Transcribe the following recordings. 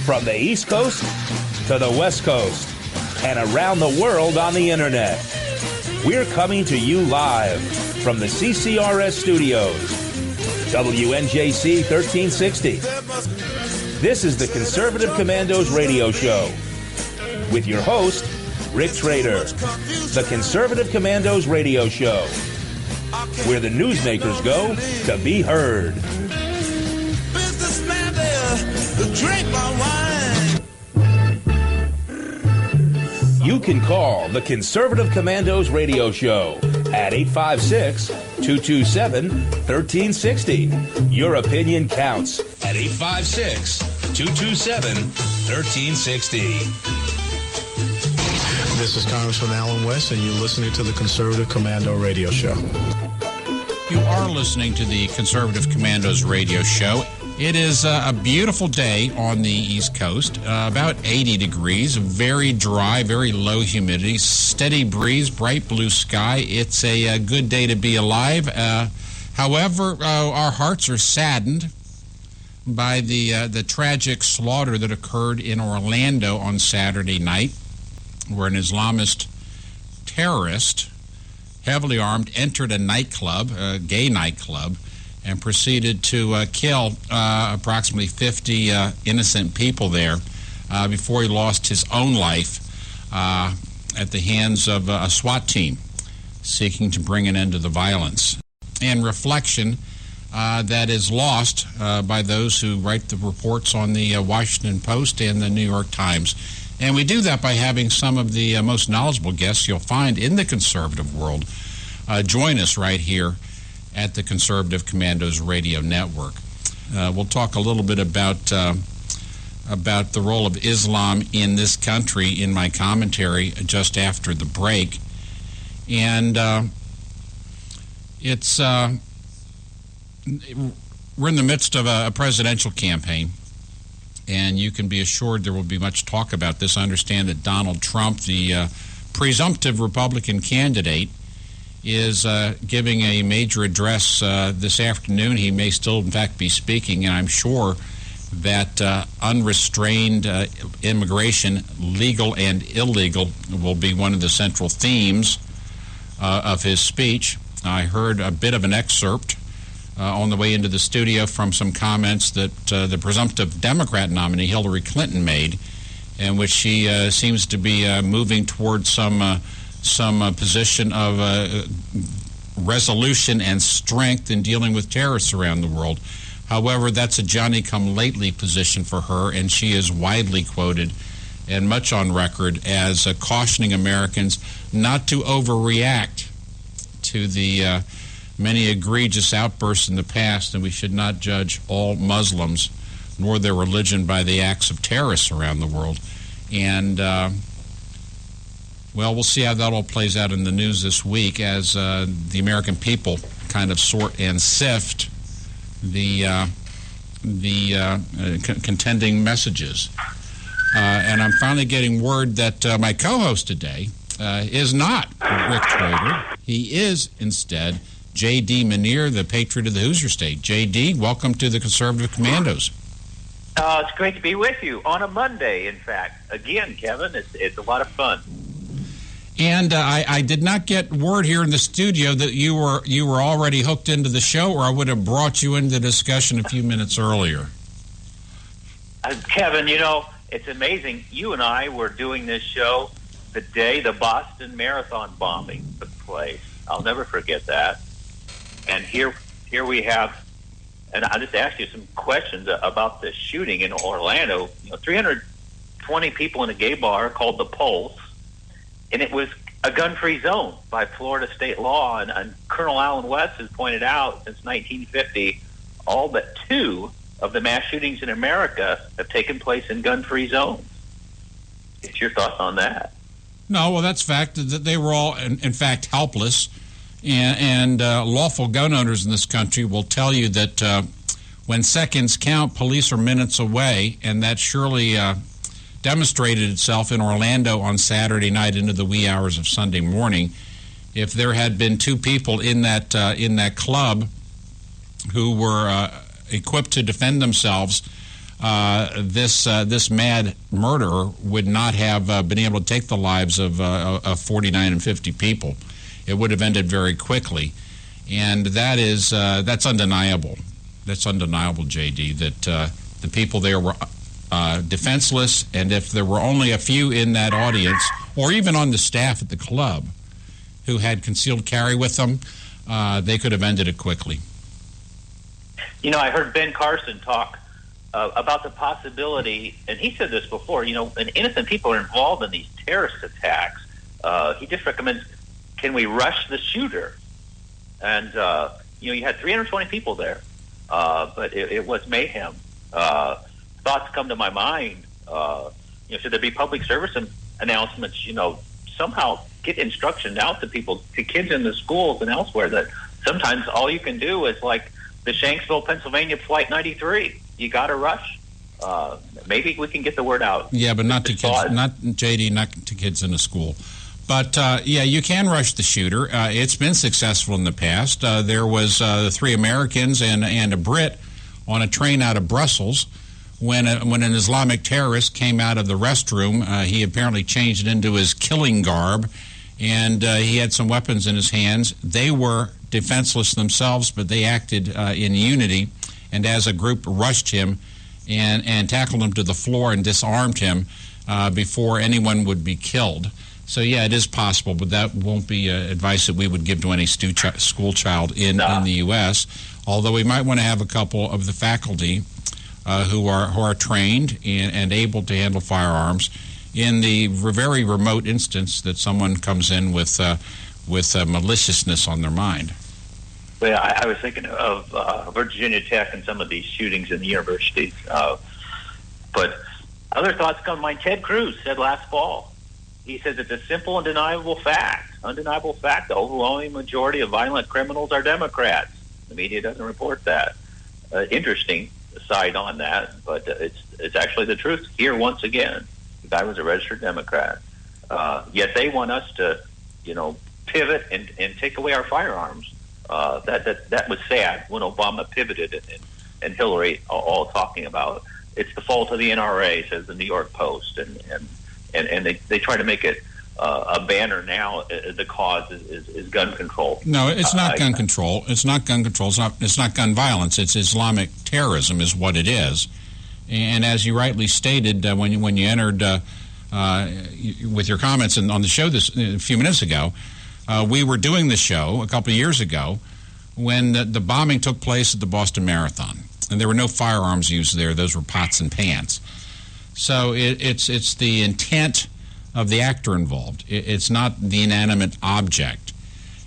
From the East Coast to the West Coast and around the world on the internet. We're coming to you live from the CCRS studios. WNJC 1360. This is the Conservative Commandos radio show with your host, Rick Trader. The Conservative Commandos radio show, where the newsmakers go to be heard. Businessman there, drink my wine. You can call the Conservative Commandos radio show at 856-227-1360. Your opinion counts at 856-227-1360. This is Congressman Alan West, and you're listening to the Conservative Commando Radio Show. You are listening to the Conservative Commandos Radio Show. It is a beautiful day on the East Coast, about 80 degrees, very dry, very low humidity, steady breeze, bright blue sky. It's a good day to be alive. However, our hearts are saddened by the tragic slaughter that occurred in Orlando on Saturday night, where an Islamist terrorist, heavily armed, entered a nightclub, a gay nightclub, and proceeded to kill approximately 50 innocent people there before he lost his own life at the hands of a SWAT team seeking to bring an end to the violence. And reflection that is lost by those who write the reports on the Washington Post and the New York Times. And we do that by having some of the most knowledgeable guests you'll find in the conservative world join us right here at the Conservative Commandos Radio Network. We'll talk a little bit about the role of Islam in this country in my commentary just after the break. And we're in the midst of a presidential campaign, and you can be assured there will be much talk about this. I understand that Donald Trump, the presumptive Republican candidate, is giving a major address this afternoon. He may still, in fact, be speaking, and I'm sure that unrestrained immigration, legal and illegal, will be one of the central themes of his speech. I heard a bit of an excerpt on the way into the studio from some comments that the presumptive Democrat nominee, Hillary Clinton, made, in which she seems to be moving towards some position of resolution and strength in dealing with terrorists around the world. However, that's a Johnny-come-lately position for her, and she is widely quoted and much on record as cautioning Americans not to overreact to the many egregious outbursts in the past, and we should not judge all Muslims nor their religion by the acts of terrorists around the world. And well, we'll see how that all plays out in the news this week as the American people kind of sort and sift the contending messages. And I'm finally getting word that my co-host today is not Rick Trader. He is instead J.D. Manier, the patriot of the Hoosier State. J.D., welcome to the Conservative Commandos. It's great to be with you on a Monday, in fact. Again, Kevin, it's a lot of fun. And I did not get word here in the studio that you were already hooked into the show, or I would have brought you into the discussion a few minutes earlier. Kevin, you know, it's amazing. You and I were doing this show the day the Boston Marathon bombing took place. I'll never forget that. And here we have, and I'll just ask you some questions about the shooting in Orlando. 320 people in a gay bar called The Pulse, and it was a gun-free zone by Florida state law. And Colonel Alan West has pointed out since 1950, all but 2 of the mass shootings in America have taken place in gun-free zones. What's your thoughts on that? No, well, that's fact. That they were all, in fact, helpless. And lawful gun owners in this country will tell you that when seconds count, police are minutes away, and that surely demonstrated itself in Orlando on Saturday night into the wee hours of Sunday morning. If there had been 2 people in that club who were equipped to defend themselves, this mad murderer would not have been able to take the lives of 49 and 50 people. It would have ended very quickly, and that's undeniable. That's undeniable, JD. That the people there were defenseless, and if there were only a few in that audience, or even on the staff at the club, who had concealed carry with them, they could have ended it quickly. You know, I heard Ben Carson talk about the possibility, and he said this before, and innocent people are involved in these terrorist attacks. He just recommends, can we rush the shooter? And, you had 320 people there, but it was mayhem. Thoughts come to my mind. Should there be public service announcements, somehow get instruction out to people, to kids in the schools and elsewhere, that sometimes all you can do is like the Shanksville, Pennsylvania Flight 93. You got to rush. Maybe we can get the word out. Yeah, but not to kids, not to kids in a school. But, you can rush the shooter. It's been successful in the past. There was 3 Americans and a Brit on a train out of Brussels. When an Islamic terrorist came out of the restroom, he apparently changed it into his killing garb, and he had some weapons in his hands. They were defenseless themselves, but they acted in unity, and as a group rushed him and tackled him to the floor and disarmed him before anyone would be killed. So, yeah, it is possible, but that won't be advice that we would give to any school child in the U.S., although we might want to have a couple of the faculty who are trained and able to handle firearms in the very remote instance that someone comes in with maliciousness on their mind. Well, I was thinking of Virginia Tech and some of these shootings in the universities. But other thoughts come to mind. Ted Cruz said last fall, he says it's a simple and undeniable fact, the overwhelming majority of violent criminals are Democrats. The media doesn't report that. Interesting side on that, but it's actually the truth. Here, once again, the guy was a registered Democrat. Yet they want us to, pivot and take away our firearms. That was sad when Obama pivoted and Hillary all talking about it's the fault of the NRA, says the New York Post, and they try to make it a banner now. The cause is gun control. No, it's not gun control. It's not gun control. It's not gun violence. It's Islamic terrorism is what it is. And as you rightly stated when you entered with your comments on the show a few minutes ago, we were doing the show a couple of years ago when the bombing took place at the Boston Marathon, and there were no firearms used there. Those were pots and pans. So it's the intent of the actor involved. It's not the inanimate object.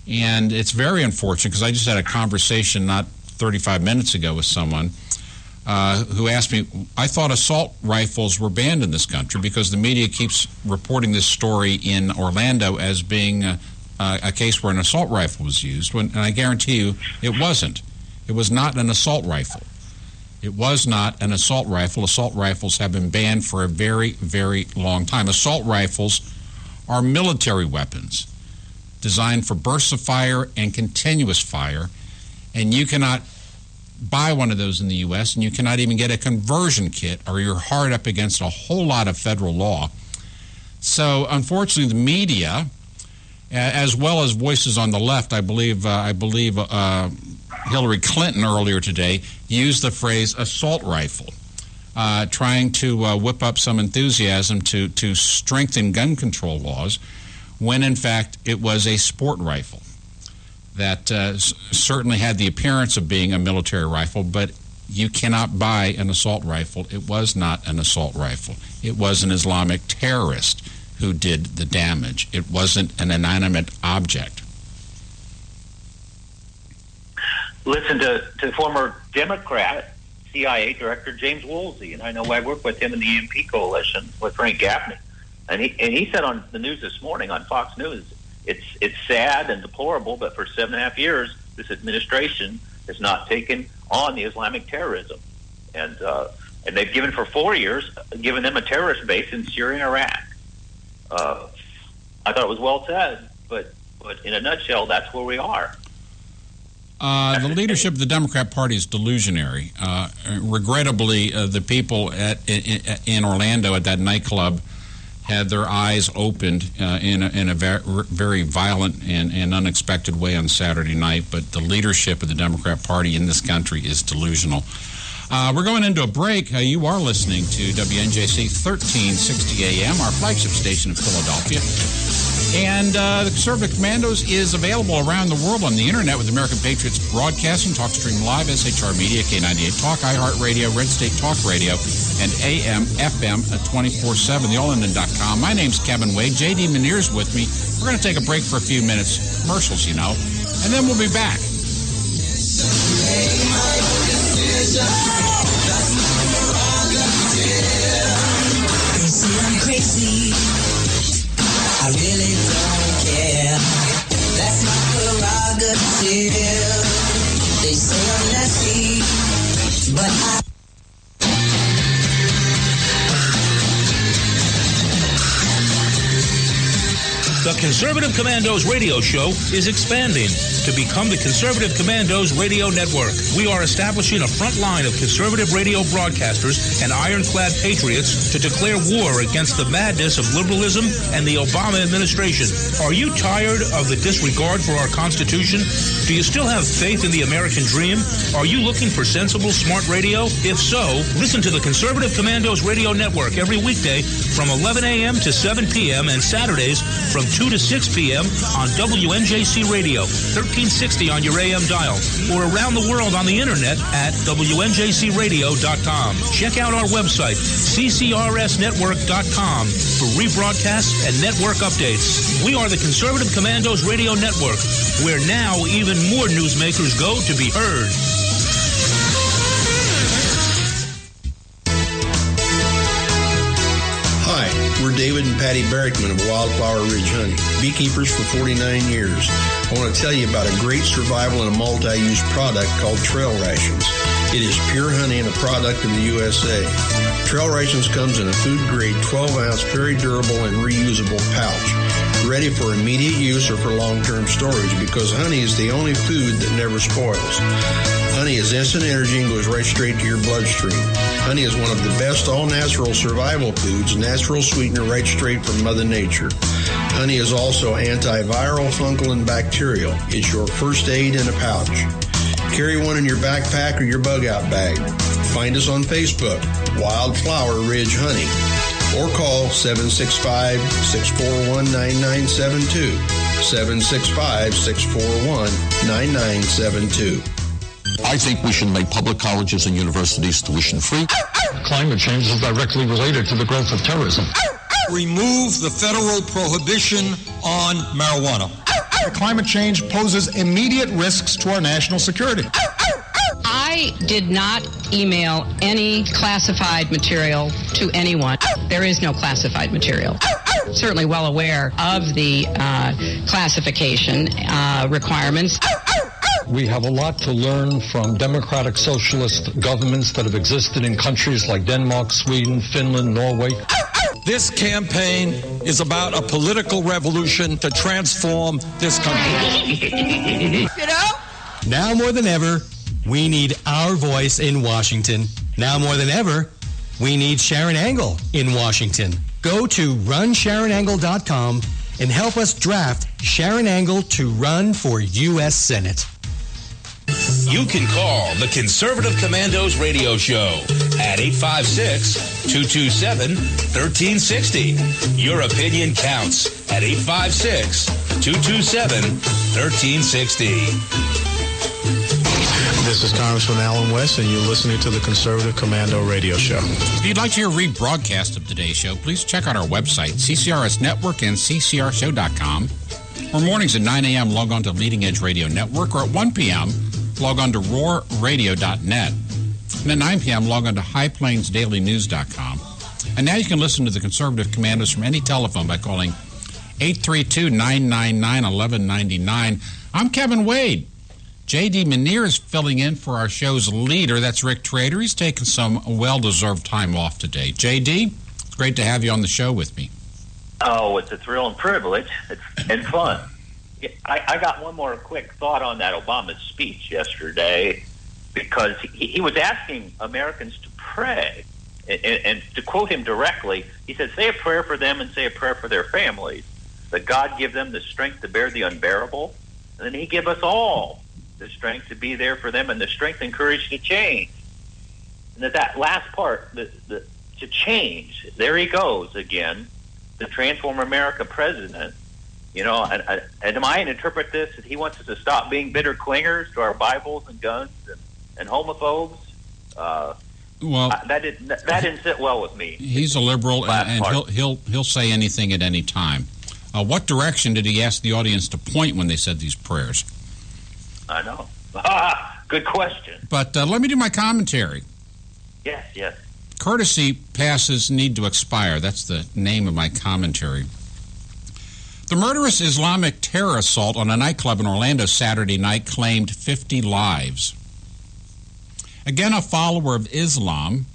And it's very unfortunate because I just had a conversation not 35 minutes ago with someone who asked me, I thought assault rifles were banned in this country because the media keeps reporting this story in Orlando as being a case where an assault rifle was used, and I guarantee you it wasn't. It was not an assault rifle. It was not an assault rifle. Assault rifles have been banned for a very, very long time. Assault rifles are military weapons designed for bursts of fire and continuous fire, and you cannot buy one of those in the U.S., and you cannot even get a conversion kit, or you're hard up against a whole lot of federal law. So, unfortunately, the media, as well as voices on the left, I believe Hillary Clinton earlier today used the phrase assault rifle, trying to whip up some enthusiasm to strengthen gun control laws, when in fact it was a sport rifle that certainly had the appearance of being a military rifle, but you cannot buy an assault rifle. It was not an assault rifle. It was an Islamic terrorist who did the damage. It wasn't an inanimate object. Listen to former Democrat CIA Director James Woolsey, and I know I work with him in the EMP Coalition with Frank Gaffney, and he said on the news this morning on Fox News, it's sad and deplorable, but for 7.5 years this administration has not taken on the Islamic terrorism, and they've given for 4 years given them a terrorist base in Syria and Iraq. I thought it was well said, but in a nutshell, that's where we are. The leadership of the Democrat Party is delusionary. Regrettably, the people in Orlando at that nightclub had their eyes opened in a very violent and unexpected way on Saturday night. But the leadership of the Democrat Party in this country is delusional. We're going into a break. You are listening to WNJC 1360 AM, our flagship station in Philadelphia. And the Conservative Commandos is available around the world on the internet with American Patriots Broadcasting, TalkStream Live, SHR Media, K98 Talk, iHeartRadio, Red State Talk Radio, and AM, FM at 24/7, theallenden.com. My name's Kevin Wade. J.D. Munir's with me. We're going to take a break for a few minutes, commercials, you know, and then we'll be back. They say I'm crazy. I really don't care. That's my prerogative. They say I'm nasty, but I... The Conservative Commandos radio show is expanding to become the Conservative Commandos radio network. We are establishing a front line of conservative radio broadcasters and ironclad patriots to declare war against the madness of liberalism and the Obama administration. Are you tired of the disregard for our Constitution? Do you still have faith in the American dream? Are you looking for sensible, smart radio? If so, listen to the Conservative Commandos radio network every weekday from 11 a.m. to 7 p.m. and Saturdays from 2 to 6 p.m. on WNJC Radio, 1360 on your AM dial, or around the world on the internet at WNJCradio.com. Check out our website, CCRSnetwork.com, for rebroadcasts and network updates. We are the Conservative Commandos Radio Network, where now even more newsmakers go to be heard. Hi, we're David and Patty Barrickman of Wildflower Ridge Honey, beekeepers for 49 years. I want to tell you about a great survival and a multi-use product called Trail Rations. It is pure honey and a product of the USA. Trail Rations comes in a food-grade 12-ounce, very durable and reusable pouch, ready for immediate use or for long-term storage because honey is the only food that never spoils. Honey is instant energy and goes right straight to your bloodstream. Honey is one of the best all-natural survival foods, natural sweetener right straight from Mother Nature. Honey is also antiviral, fungal, and bacterial. It's your first aid in a pouch. Carry one in your backpack or your bug-out bag. Find us on Facebook, Wildflower Ridge Honey, or call 765-641-9972, 765-641-9972. I think we should make public colleges and universities tuition-free. Climate change is directly related to the growth of terrorism. Remove the federal prohibition on marijuana. Climate change poses immediate risks to our national security. I did not email any classified material to anyone. There is no classified material. Certainly well aware of the classification requirements. We have a lot to learn from democratic socialist governments that have existed in countries like Denmark, Sweden, Finland, Norway. This campaign is about a political revolution to transform this country. You know? Now more than ever, we need our voice in Washington. Now more than ever, we need Sharon Angle in Washington. Go to runsharonangle.com and help us draft Sharon Angle to run for U.S. Senate. You can call the Conservative Commandos radio show at 856-227-1360. Your opinion counts at 856-227-1360. This is Congressman Alan West, and you're listening to the Conservative Commando radio show. If you'd like to hear a rebroadcast of today's show, please check out our website, CCRS Network and CCRShow.com. Or mornings at 9 a.m., log on to Leading Edge Radio Network, or at 1 p.m., log on to roarradio.net. And at 9 p.m., log on to highplainsdailynews.com. And now you can listen to the Conservative Commandos from any telephone by calling 832-999-1199. I'm Kevin Wade. J.D. Munir is filling in for our show's leader. That's Rick Trader. He's taking some well-deserved time off today. J.D., it's great to have you on the show with me. Oh, it's a thrill and privilege. It's fun. I got one more quick thought on that Obama speech yesterday, because he was asking Americans to pray. And to quote him directly, he said, say a prayer for them and say a prayer for their families, that God give them the strength to bear the unbearable, and then he give us all the strength to be there for them and the strength and courage to change. And that last part, to change, there he goes again, the Transform America president. You know, and am I to interpret this that he wants us to stop being bitter clingers to our Bibles and guns and homophobes? Well, that didn't sit well with me. He's a liberal, and he'll say anything at any time. What direction did he ask the audience to point when they said these prayers? I know. Good question. But let me do my commentary. Yes. Courtesy passes need to expire. That's the name of my commentary. The murderous Islamic terror assault on a nightclub in Orlando Saturday night claimed 50 lives. Again, a follower of Islam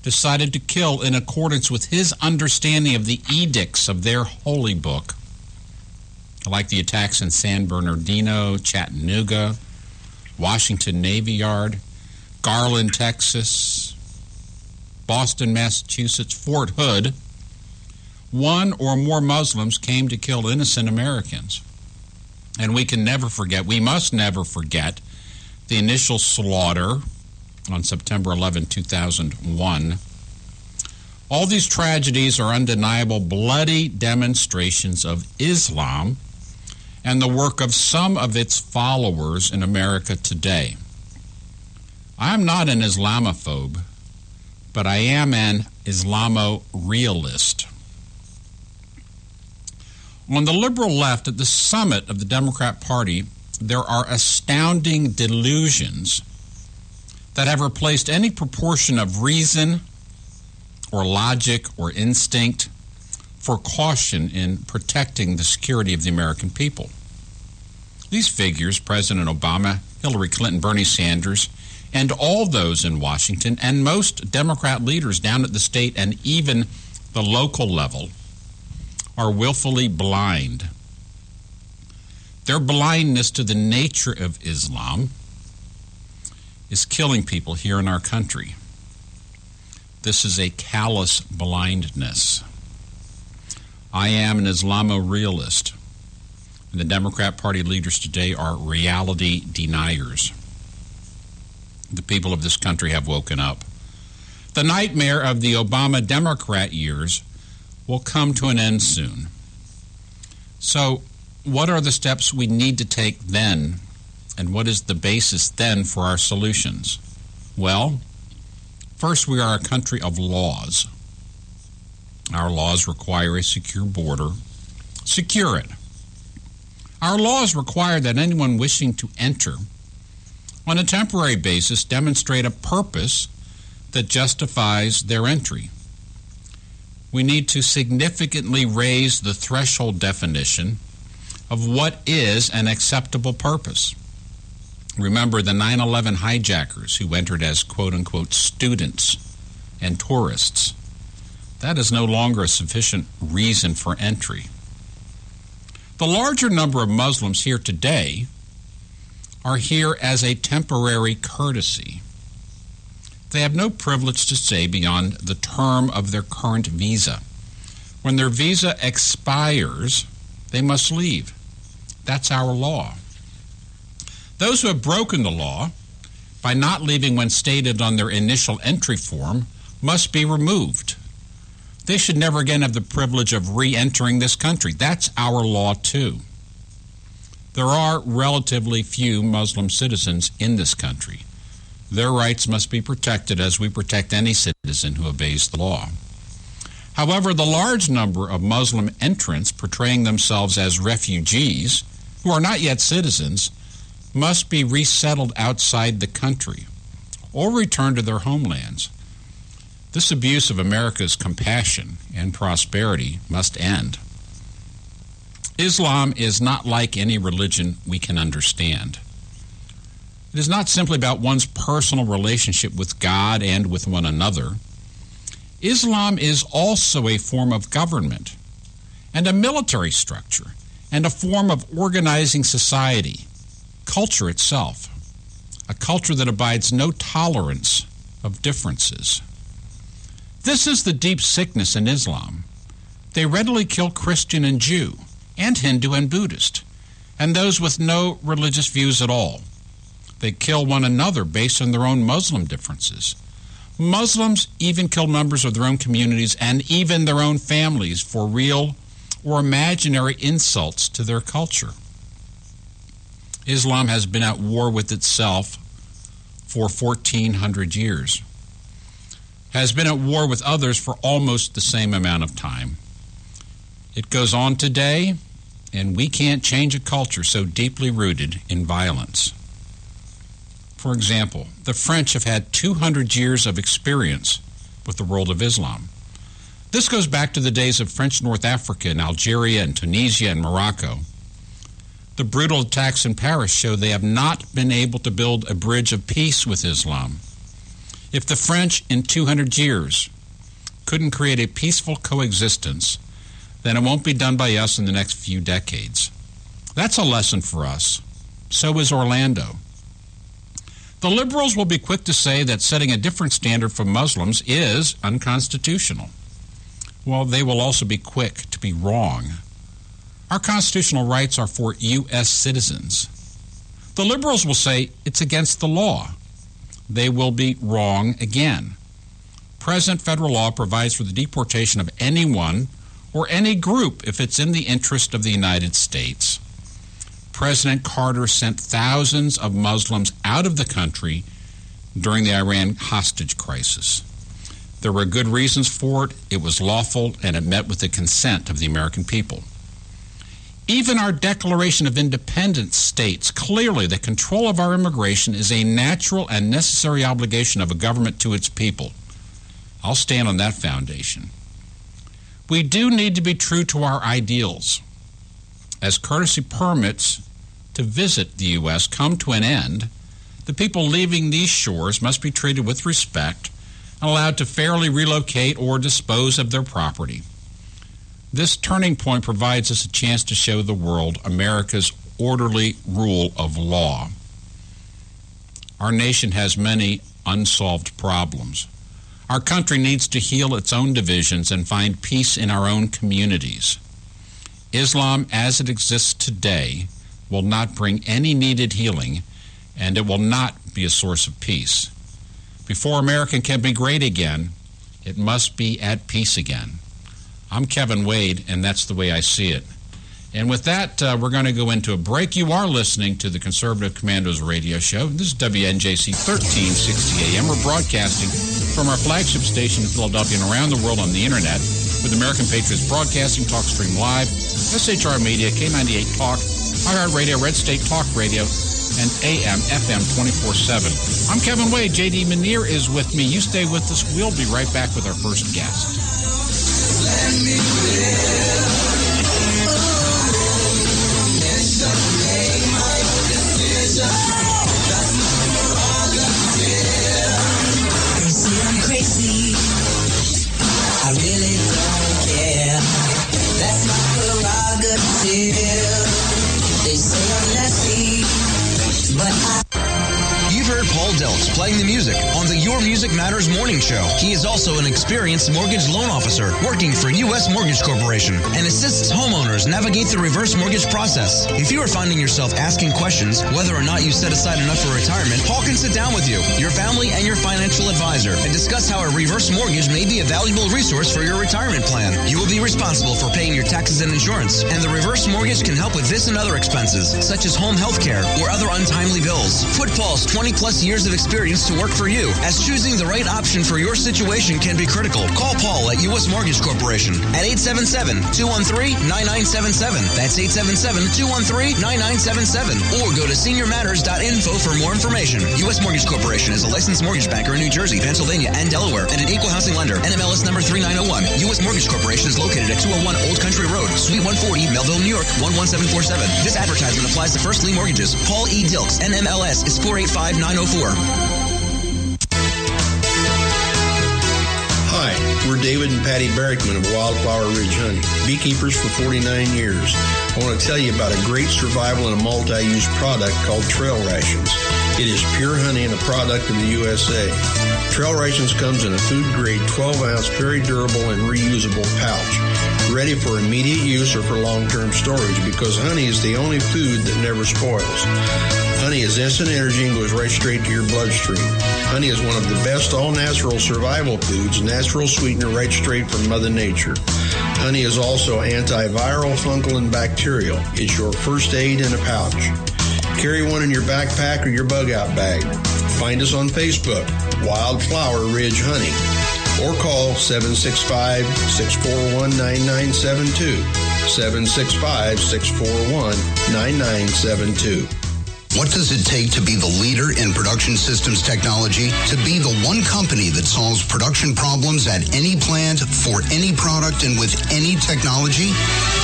decided to kill in accordance with his understanding of the edicts of their holy book, like the attacks in San Bernardino, Chattanooga, Washington Navy Yard, Garland, Texas, Boston, Massachusetts, Fort Hood. One or more Muslims came to kill innocent Americans. And we must never forget the initial slaughter on September 11, 2001. All these tragedies are undeniable bloody demonstrations of Islam and the work of some of its followers in America today. I am not an Islamophobe, but I am an Islamo-realist. On the liberal left, at the summit of the Democrat Party, there are astounding delusions that have replaced any proportion of reason or logic or instinct for caution in protecting the security of the American people. These figures, President Obama, Hillary Clinton, Bernie Sanders, and all those in Washington, and most Democrat leaders down at the state and even the local level, are willfully blind. Their blindness to the nature of Islam is killing people here in our country. This is a callous blindness. I am an Islamo-realist, and the Democrat Party leaders today are reality deniers. The people of this country have woken up. The nightmare of the Obama Democrat years will come to an end soon. So, what are the steps we need to take then, and what is the basis then for our solutions? Well, first, we are a country of laws. Our laws require a secure border. Secure it. Our laws require that anyone wishing to enter on a temporary basis demonstrate a purpose that justifies their entry. We need to significantly raise the threshold definition of what is an acceptable purpose. Remember the 9/11 hijackers who entered as quote-unquote students and tourists. That is no longer a sufficient reason for entry. The larger number of Muslims here today are here as a temporary courtesy. They have no privilege to stay beyond the term of their current visa. When their visa expires, they must leave. That's our law. Those who have broken the law by not leaving when stated on their initial entry form must be removed. They should never again have the privilege of re-entering this country. That's our law, too. There are relatively few Muslim citizens in this country. Their rights must be protected as we protect any citizen who obeys the law. However, the large number of Muslim entrants portraying themselves as refugees who are not yet citizens must be resettled outside the country or return to their homelands. This abuse of America's compassion and prosperity must end. Islam is not like any religion we can understand. It is not simply about one's personal relationship with God and with one another. Islam is also a form of government and a military structure and a form of organizing society, culture itself, a culture that abides no tolerance of differences. This is the deep sickness in Islam. They readily kill Christian and Jew, and Hindu and Buddhist, and those with no religious views at all. They kill one another based on their own Muslim differences. Muslims even kill members of their own communities and even their own families for real or imaginary insults to their culture. Islam has been at war with itself for 1,400 years, has been at war with others for almost the same amount of time. It goes on today, and we can't change a culture so deeply rooted in violence. For example, the French have had 200 years of experience with the world of Islam. This goes back to the days of French North Africa and Algeria and Tunisia and Morocco. The brutal attacks in Paris show they have not been able to build a bridge of peace with Islam. If the French in 200 years couldn't create a peaceful coexistence, then it won't be done by us in the next few decades. That's a lesson for us. So is Orlando. The liberals will be quick to say that setting a different standard for Muslims is unconstitutional. Well, they will also be quick to be wrong. Our constitutional rights are for U.S. citizens. The liberals will say it's against the law. They will be wrong again. Present federal law provides for the deportation of anyone or any group if it's in the interest of the United States. President Carter sent thousands of Muslims out of the country during the Iran hostage crisis. There were good reasons for it, it was lawful, and it met with the consent of the American people. Even our Declaration of Independence states clearly that control of our immigration is a natural and necessary obligation of a government to its people. I'll stand on that foundation. We do need to be true to our ideals. As courtesy permits to visit the U.S. come to an end, the people leaving these shores must be treated with respect and allowed to fairly relocate or dispose of their property. This turning point provides us a chance to show the world America's orderly rule of law. Our nation has many unsolved problems. Our country needs to heal its own divisions and find peace in our own communities. Islam, as it exists today, will not bring any needed healing, and it will not be a source of peace. Before America can be great again, it must be at peace again. I'm Kevin Wade, and that's the way I see it. And with that, we're going to go into a break. You are listening to the Conservative Commandos radio show. This is WNJC 1360 AM. We're broadcasting from our flagship station in Philadelphia and around the world on the Internet with American Patriots Broadcasting, TalkStream Live, SHR Media, K98 Talk, iHeartRadio, Red State Talk Radio, and AM, FM 24/7. I'm Kevin Wade. J.D. Manier is with me. You stay with us. We'll be right back with our first guest. Let me live. Make my decision. That's my prerogative. They say I'm crazy. I really don't care. That's my prerogative. They say I'm messy, but You've heard Paul Deltz playing the music on the Your Music Matters morning show. He is also an experienced mortgage loan officer working for U.S. Mortgage Corporation and assists homeowners navigate the reverse mortgage process. If you are finding yourself asking questions whether or not you set aside enough for retirement, Paul can sit down with you, your family, and your financial advisor and discuss how a reverse mortgage may be a valuable resource for your retirement plan. You will be responsible for paying your taxes and insurance, and the reverse mortgage can help with this and other expenses, such as home health care or other untimely bills. Put Paul's 20-plus years of experience to work for you, as choosing the right option for your situation can be critical. Call Paul at U.S. Mortgage Corporation at 877-213-9977. That's 877-213-9977. Or go to seniormatters.info for more information. U.S. Mortgage Corporation is a licensed mortgage banker in New Jersey, Pennsylvania, and Delaware, and an equal housing lender. NMLS number 3901. U.S. Mortgage Corporation is located at 201 Old Country Road, Suite 140, Melville, New York, 11747. This advertisement applies to first lien mortgages. Paul E. Dilks, NMLS is 485904. Hi, Hi, we're David and Patty Barrickman of Wildflower Ridge Honey, beekeepers for 49 years. I want to tell you about a great survival and a multi-use product called Trail Rations. It is pure honey and a product of the USA. Trail Rations comes in a food-grade 12-ounce, very durable and reusable pouch, ready for immediate use or for long-term storage because honey is the only food that never spoils. Honey is instant energy and goes right straight to your bloodstream. Honey is one of the best all-natural survival foods, natural sweetener right straight from Mother Nature. Honey is also antiviral, fungal, and bacterial. It's your first aid in a pouch. Carry one in your backpack or your bug-out bag. Find us on Facebook, Wildflower Ridge Honey, or call 765-641-9972, 765-641-9972. What does it take to be the leader in production systems technology? To be the one company that solves production problems at any plant, for any product, and with any technology?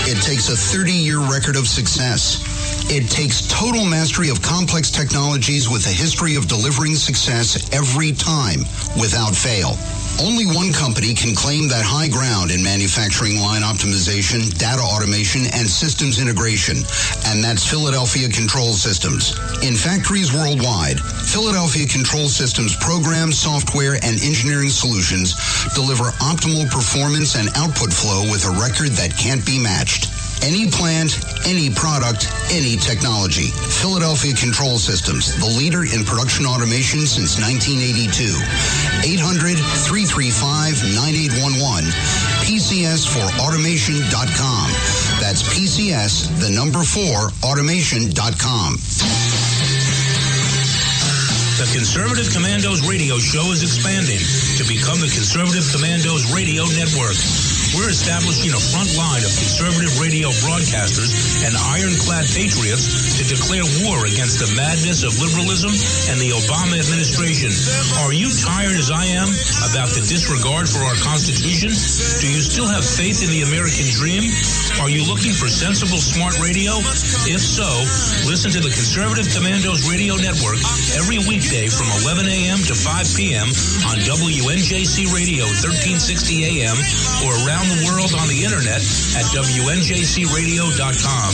It takes a 30-year record of success. It takes total mastery of complex technologies with a history of delivering success every time, without fail. Only one company can claim that high ground in manufacturing line optimization, data automation, and systems integration, and that's Philadelphia Control Systems. In factories worldwide, Philadelphia Control Systems programs, software, and engineering solutions deliver optimal performance and output flow with a record that can't be matched. Any plant, any product, any technology. Philadelphia Control Systems, the leader in production automation since 1982. 800-335-9811. PCS4automation.com. That's PCS, the number 4, automation.com. The Conservative Commandos radio show is expanding to become the Conservative Commandos radio network. We're establishing a front line of conservative radio broadcasters and ironclad patriots to declare war against the madness of liberalism and the Obama administration. Are you tired, as I am, about the disregard for our Constitution? Do you still have faith in the American dream? Are you looking for sensible, smart radio? If so, listen to the Conservative Commandos radio network every weekday from 11 a.m. to 5 p.m. on WNJC Radio 1360 a.m. or around the world on the internet at WNJCradio.com.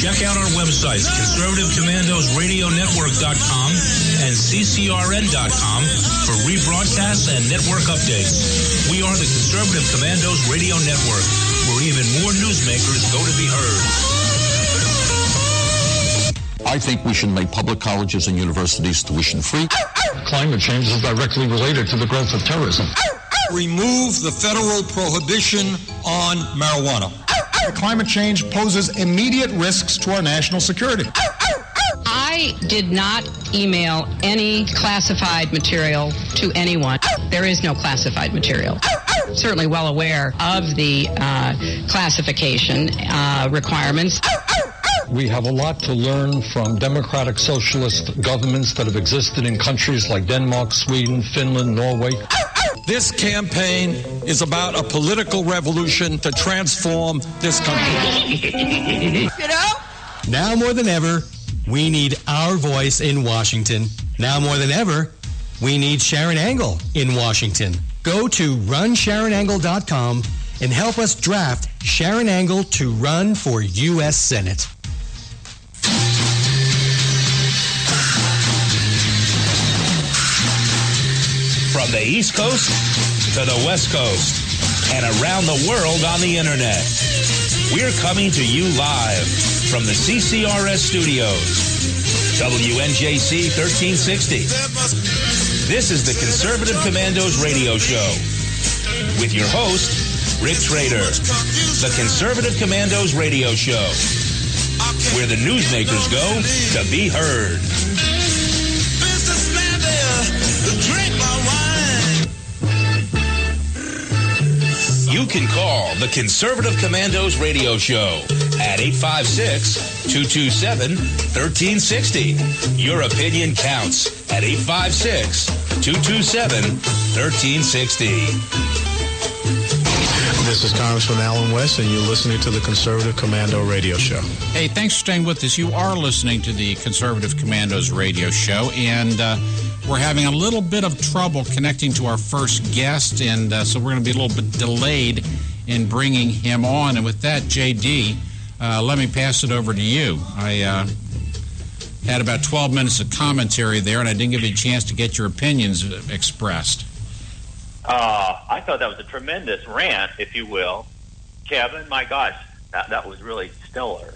Check out our websites, ConservativeCommandosRadioNetwork.com and CCRN.com for rebroadcasts and network updates. We are the Conservative Commandos Radio Network, where even more newsmakers go to be heard. I think we should make public colleges and universities tuition-free. Climate change is directly related to the growth of terrorism. Remove the federal prohibition on marijuana. Climate change poses immediate risks to our national security. I did not email any classified material to anyone. There is no classified material. Certainly well aware of the classification requirements. We have a lot to learn from democratic socialist governments that have existed in countries like Denmark, Sweden, Finland, Norway. This campaign is about a political revolution to transform this country. You know? Now more than ever, we need our voice in Washington. Now more than ever, we need Sharon Angle in Washington. Go to runsharonangle.com and help us draft Sharon Angle to run for U.S. Senate. From the East Coast to the West Coast and around the world on the internet, we're coming to you live from the CCRS studios. WNJC 1360. This is the Conservative Commandos radio show with your host, Rick Trader. The Conservative Commandos radio show, where the newsmakers go to be heard. You can call the Conservative Commandos radio show at 856-227-1360. Your opinion counts at 856-227-1360. This is Congressman Alan West, and you're listening to the Conservative Commando Radio Show. Hey, thanks for staying with us. You are listening to the Conservative Commandos Radio Show, and we're having a little bit of trouble connecting to our first guest, and so we're going to be a little bit delayed in bringing him on. And with that, JD, let me pass it over to you. I had about 12 minutes of commentary there, and I didn't give you a chance to get your opinions expressed. I thought that was a tremendous rant, if you will. Kevin, my gosh, that was really stellar.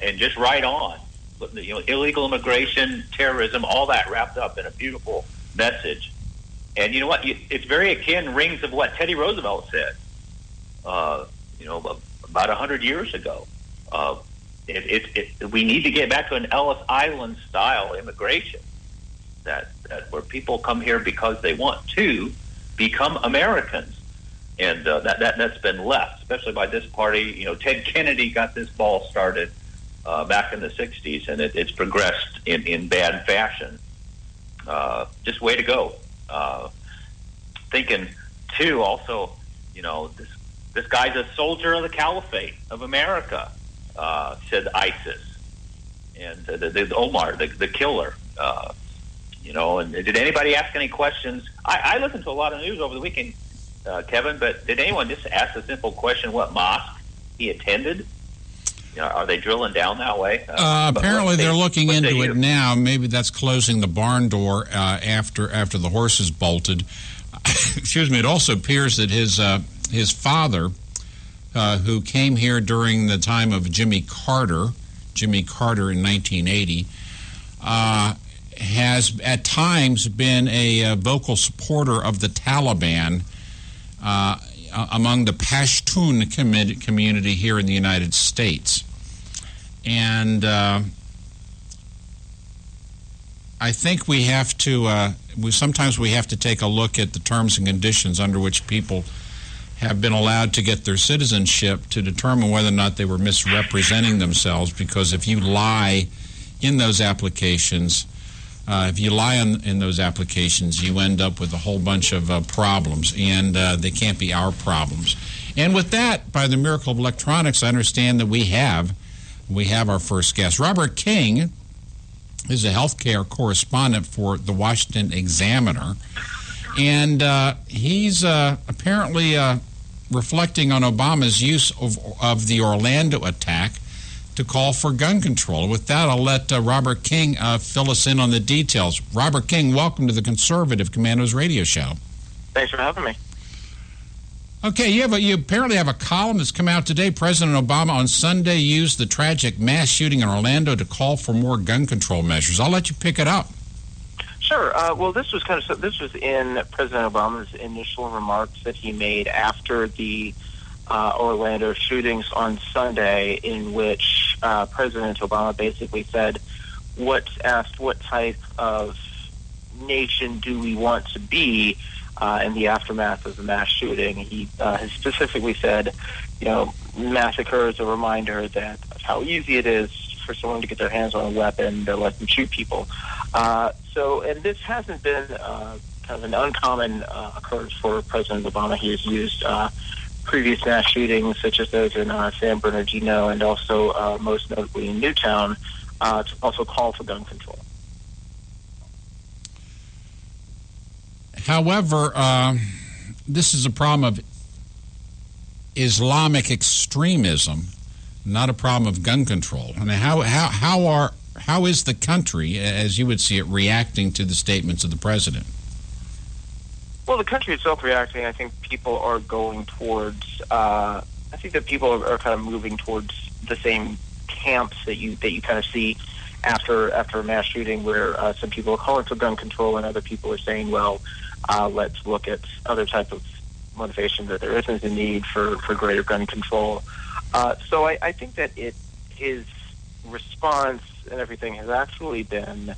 And just right on. You know, illegal immigration, terrorism, all that wrapped up in a beautiful message. And you know what? It's very akin, rings of what Teddy Roosevelt said, you know, about 100 years ago. We need to get back to an Ellis Island style immigration, that where people come here because they want to become Americans, and that's been left, especially by this party. You know, Ted Kennedy got this ball started back in the 60s, and it's progressed in bad fashion. Just way to go. Thinking too, also, you know, this guy's a soldier of the caliphate of America. Said ISIS, and the Omar, the killer. You know, and did anybody ask any questions? I listened to a lot of news over the weekend, Kevin, but did anyone just ask a simple question, what mosque he attended? You know, are they drilling down that way? Apparently they're looking into it now. Maybe that's closing the barn door after the horses bolted. Excuse me. It also appears that his father, who came here during the time of Jimmy Carter in 1980, has at times been a vocal supporter of the Taliban among the Pashtun community here in the United States. And I think we have to, sometimes we have to take a look at the terms and conditions under which people have been allowed to get their citizenship to determine whether or not they were misrepresenting themselves, because if you lie in those applications, you end up with a whole bunch of problems, and they can't be our problems. And with that, by the miracle of electronics, I understand that we have our first guest. Robert King is a healthcare correspondent for the Washington Examiner, and he's apparently reflecting on Obama's use of the Orlando attack to call for gun control. With that, I'll let Robert King fill us in on the details. Robert King, welcome to the Conservative Commandos radio show. Thanks for having me. Okay, you apparently have a column that's come out today. President Obama on Sunday used the tragic mass shooting in Orlando to call for more gun control measures. I'll let you pick it up. Sure. Well, this was in President Obama's initial remarks that he made after the Orlando shootings on Sunday, in which President Obama basically said, asked what type of nation do we want to be in the aftermath of the mass shooting. He has specifically said, you know, massacre is a reminder of how easy it is for someone to get their hands on a weapon to let them shoot people. And this hasn't been kind of an uncommon occurrence for President Obama. He has used previous mass shootings, such as those in San Bernardino and also most notably in Newtown, to also call for gun control. However, this is a problem of Islamic extremism, not a problem of gun control. I mean, how is the country, as you would see it, reacting to the statements of the president? Well, the country itself reacting, I think people are going towards. I think that people are kind of moving towards the same camps that you kind of see after a mass shooting, where some people are calling for gun control and other people are saying, well, let's look at other type of motivation, that there isn't a need for greater gun control. So I think that his response and everything has actually been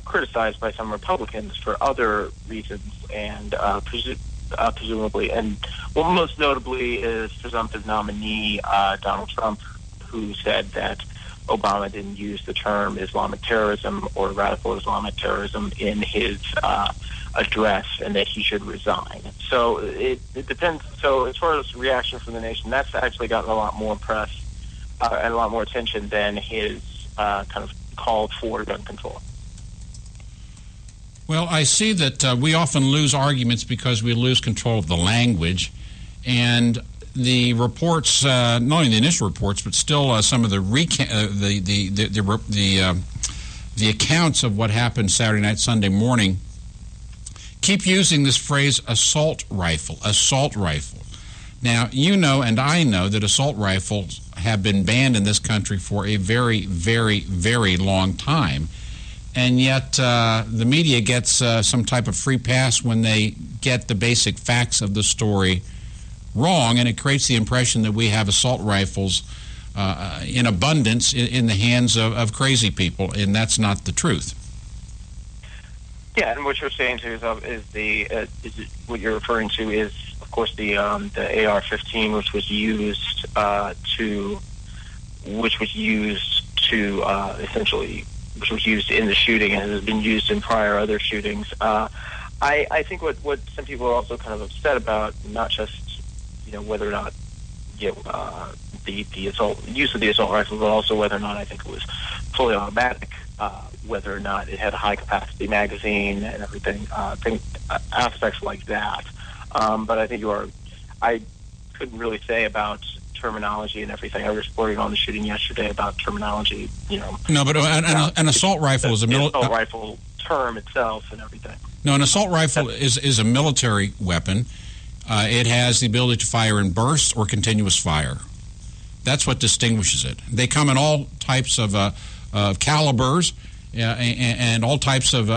criticized by some Republicans for other reasons, and presumably, and most notably is presumptive nominee Donald Trump, who said that Obama didn't use the term Islamic terrorism or radical Islamic terrorism in his address, and that he should resign. So it depends. So as far as reaction from the nation, that's actually gotten a lot more press and a lot more attention than his kind of call for gun control. Well, I see that we often lose arguments because we lose control of the language, and the reports, not only the initial reports, but still some of the accounts of what happened Saturday night, Sunday morning, keep using this phrase assault rifle. Now, you know and I know that assault rifles have been banned in this country for a very, very, very long time. And yet the media gets some type of free pass when they get the basic facts of the story wrong, and it creates the impression that we have assault rifles in abundance in the hands of crazy people, and that's not the truth. Yeah, and what you're saying to what you're referring to is, of course, the AR-15, which was used which was used in the shooting and has been used in prior other shootings. I think what some people are also kind of upset about, not just whether or not the use of the assault rifle, but also whether or not I think it was fully automatic, whether or not it had a high capacity magazine and everything, aspects like that. But I think I couldn't really say about terminology and everything. I was reporting on the shooting yesterday about terminology, No, but an assault rifle is a assault rifle term itself and everything. No, an assault rifle is a military weapon. It has the ability to fire in bursts or continuous fire. That's what distinguishes it. They come in all types of calibers and all types of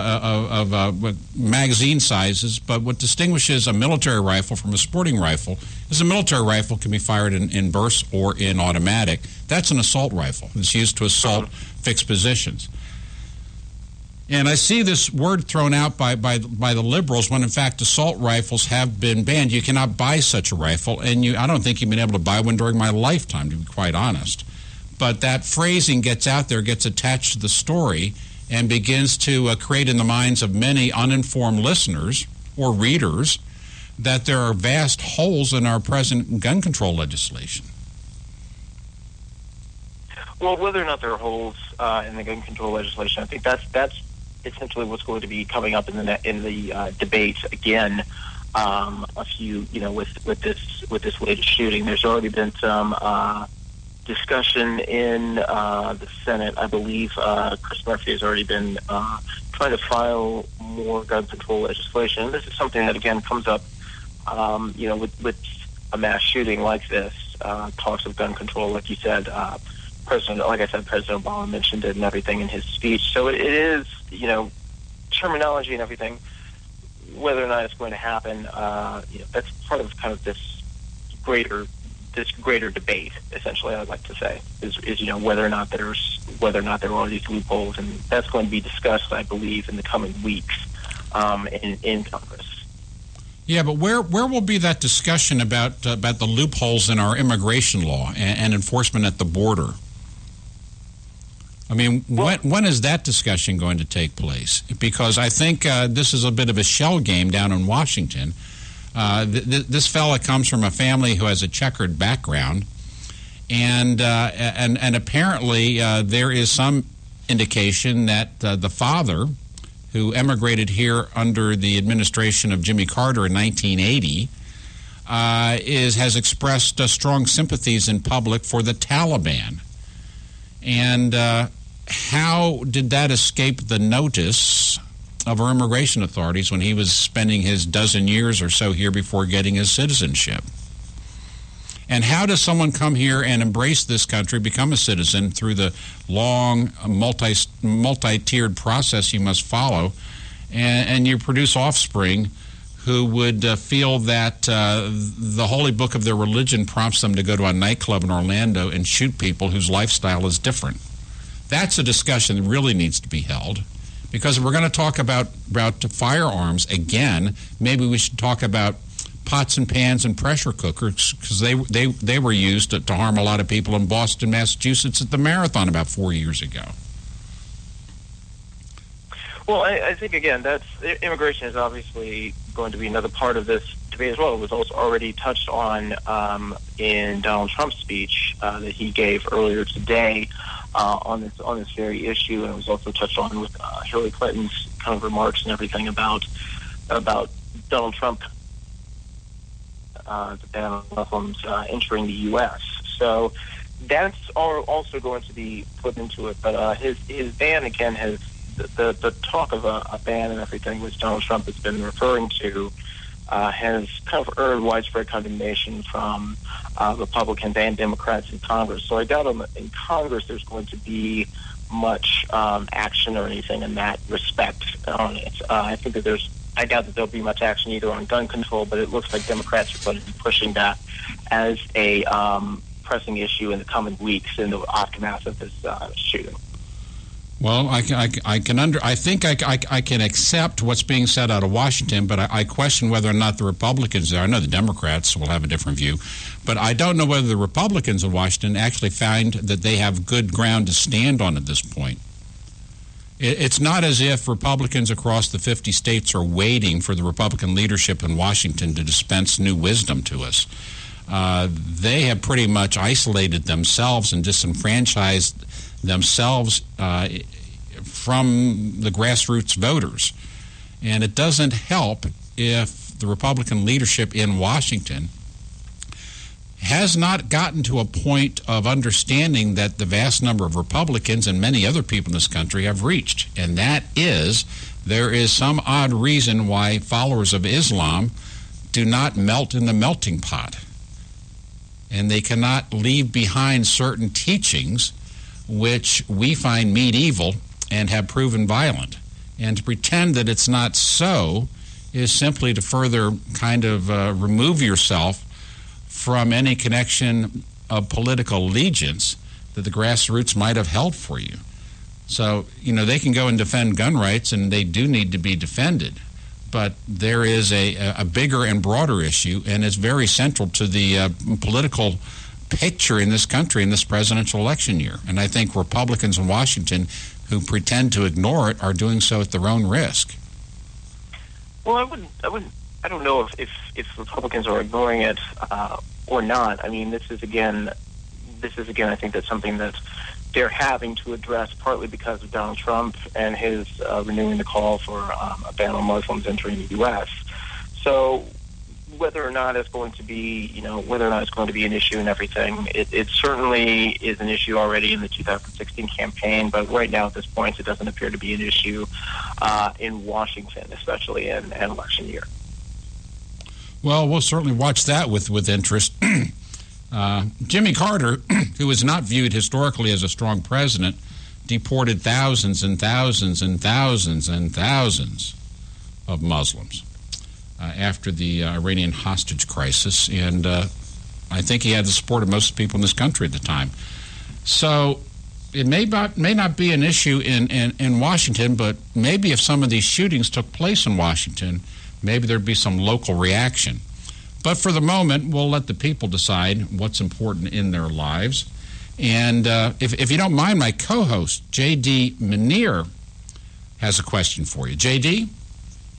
magazine sizes, but what distinguishes a military rifle from a sporting rifle is a military rifle can be fired in bursts or in automatic. That's an assault rifle. It's used to assault fixed positions. And I see this word thrown out by the liberals when, in fact, assault rifles have been banned. You cannot buy such a rifle, and I don't think you've been able to buy one during my lifetime, to be quite honest. But that phrasing gets out there, gets attached to the story, and begins to create in the minds of many uninformed listeners or readers that there are vast holes in our present gun control legislation. Well, whether or not there are holes in the gun control legislation, I think that's essentially what's going to be coming up in the debate again. With this latest shooting, there's already been some discussion in the Senate. I believe Chris Murphy has already been trying to file more gun control legislation. And this is something that again comes up, with a mass shooting like this. Talks of gun control, like you said. President Obama mentioned it and everything in his speech. So it is, terminology and everything. Whether or not it's going to happen, that's part of kind of this greater debate. Essentially, I'd like to say is whether or not there are these loopholes, and that's going to be discussed, I believe, in the coming weeks in Congress. Yeah, but where will be that discussion about the loopholes in our immigration law and enforcement at the border? I mean, when is that discussion going to take place? Because I think this is a bit of a shell game down in Washington. This fella comes from a family who has a checkered background, and apparently there is some indication that the father, who emigrated here under the administration of Jimmy Carter in 1980, has expressed strong sympathies in public for the Taliban. And how did that escape the notice of our immigration authorities when he was spending his dozen years or so here before getting his citizenship? And how does someone come here and embrace this country, become a citizen through the long, multi-tiered process you must follow, and you produce offspring who would feel that the holy book of their religion prompts them to go to a nightclub in Orlando and shoot people whose lifestyle is different? That's a discussion that really needs to be held, because if we're going to talk about firearms again, maybe we should talk about pots and pans and pressure cookers, because they were used to harm a lot of people in Boston, Massachusetts at the marathon about 4 years ago. Well, I think, again, immigration is obviously going to be another part of this debate as well. It was also already touched on in Donald Trump's speech that he gave earlier today on this very issue, and it was also touched on with Hillary Clinton's kind of remarks and everything about Donald Trump, the ban on Muslims entering the U.S. So that's also going to be put into it. But his ban, again, has the talk of a ban and everything, which Donald Trump has been referring to, has kind of earned widespread condemnation from Republicans and Democrats in Congress. So I doubt in Congress there's going to be much action or anything in that respect on it. I doubt that there'll be much action either on gun control, but it looks like Democrats are going to be pushing that as a pressing issue in the coming weeks in the aftermath of this shooting. Well, I think I can accept what's being said out of Washington, but I question whether or not the Republicans there. I know the Democrats will have a different view, but I don't know whether the Republicans in Washington actually find that they have good ground to stand on at this point. It's not as if Republicans across the 50 states are waiting for the Republican leadership in Washington to dispense new wisdom to us. They have pretty much isolated themselves and disenfranchised themselves from the grassroots voters. And it doesn't help if the Republican leadership in Washington has not gotten to a point of understanding that the vast number of Republicans and many other people in this country have reached. And that is, there is some odd reason why followers of Islam do not melt in the melting pot. And they cannot leave behind certain teachings which we find medieval and have proven violent. And to pretend that it's not so is simply to further kind of remove yourself from any connection of political allegiance that the grassroots might have held for you. So, they can go and defend gun rights, and they do need to be defended. But there is a bigger and broader issue, and it's very central to the political picture in this country in this presidential election year. And I think Republicans in Washington who pretend to ignore it are doing so at their own risk. Well, I don't know if Republicans are ignoring it or not. I mean, this is again, I think that's something that they're having to address, partly because of Donald Trump and his renewing the call for a ban on Muslims entering the U.S. So whether or not it's going to be, an issue and everything, it certainly is an issue already in the 2016 campaign. But right now, at this point, it doesn't appear to be an issue in Washington, especially in an election year. Well, we'll certainly watch that with interest. Jimmy Carter, who is not viewed historically as a strong president, deported thousands and thousands and thousands and thousands of Muslims after the Iranian hostage crisis, and I think he had the support of most people in this country at the time. So it may not be an issue in Washington, but maybe if some of these shootings took place in Washington, maybe there'd be some local reaction. But for the moment, we'll let the people decide what's important in their lives. And if you don't mind, my co-host, J.D. Manier, has a question for you. J.D.?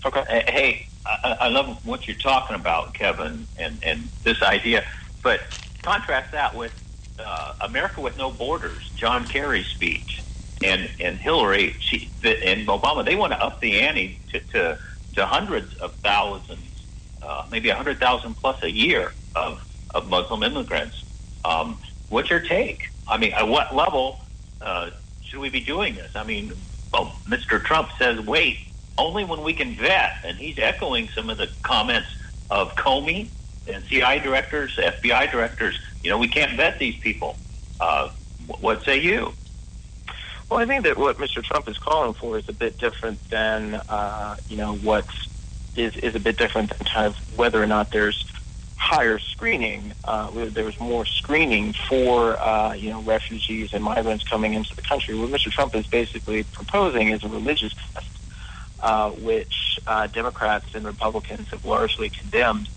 Okay. Hey, I love what you're talking about, Kevin, and this idea. But contrast that with America with No Borders, John Kerry's speech, and Hillary and Obama. They want to up the ante to hundreds of thousands, maybe 100,000 plus a year of Muslim immigrants. What's your take? I mean, at what level should we be doing this? I mean, Mr. Trump says, wait, only when we can vet, and he's echoing some of the comments of Comey and CIA directors, FBI directors. We can't vet these people. What say you? Well, I think that what Mr. Trump is calling for is a bit different than, what is a bit different than kind of whether or not there's higher screening. There's more screening for, refugees and migrants coming into the country. What Mr. Trump is basically proposing is a religious test, which Democrats and Republicans have largely condemned,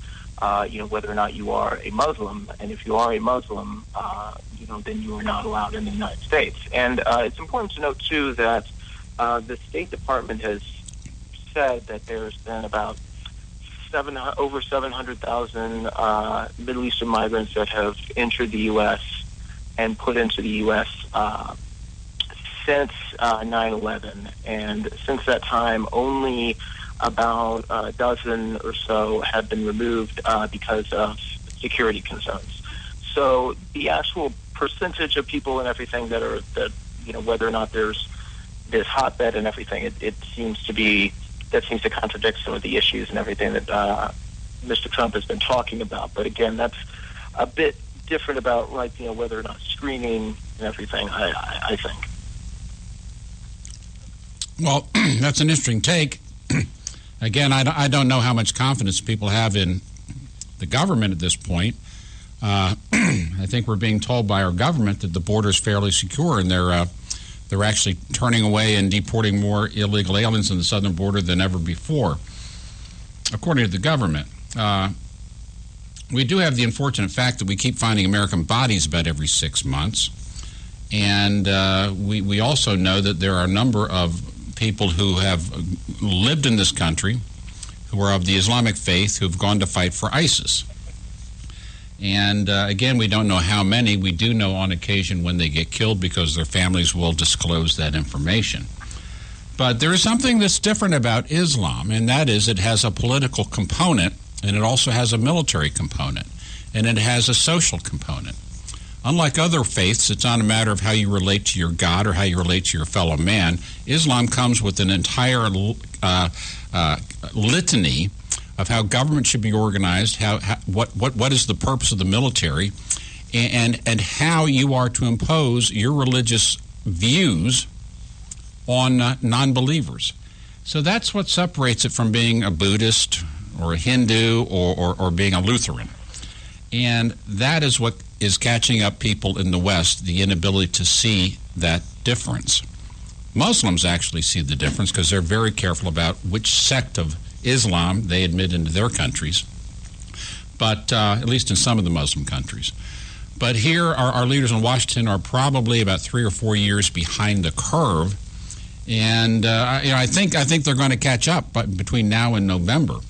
whether or not you are a Muslim. And if you are a Muslim, then you are not allowed in the United States. And it's important to note, too, that the State Department has said that there's been about over 700,000 Middle Eastern migrants that have entered the U.S. and put into the U.S. since 9/11, and since that time, only about a dozen or so have been removed because of security concerns. So the actual percentage of people and everything that whether or not there's this hotbed and everything, it seems to contradict some of the issues and everything that Mr. Trump has been talking about. But again, that's a bit different about whether or not screening and everything, I think. Well, that's an interesting take. Again, I don't know how much confidence people have in the government at this point. I think we're being told by our government that the border is fairly secure, and they're actually turning away and deporting more illegal aliens on the southern border than ever before, according to the government. We do have the unfortunate fact that we keep finding American bodies about every 6 months, and we also know that there are a number of people who have lived in this country, who are of the Islamic faith, who have gone to fight for ISIS. And again, we don't know how many. We do know on occasion when they get killed because their families will disclose that information. But there is something that's different about Islam, and that is it has a political component, and it also has a military component, and it has a social component. Unlike other faiths, it's not a matter of how you relate to your God or how you relate to your fellow man. Islam comes with an entire litany of how government should be organized, what is the purpose of the military, and how you are to impose your religious views on non-believers. So that's what separates it from being a Buddhist or a Hindu or being a Lutheran. And that is what is catching up people in the West, the inability to see that difference. Muslims actually see the difference because they're very careful about which sect of Islam they admit into their countries, but at least in some of the Muslim countries. But here, our leaders in Washington are probably about 3 or 4 years behind the curve, and I think they're going to catch up between now and November.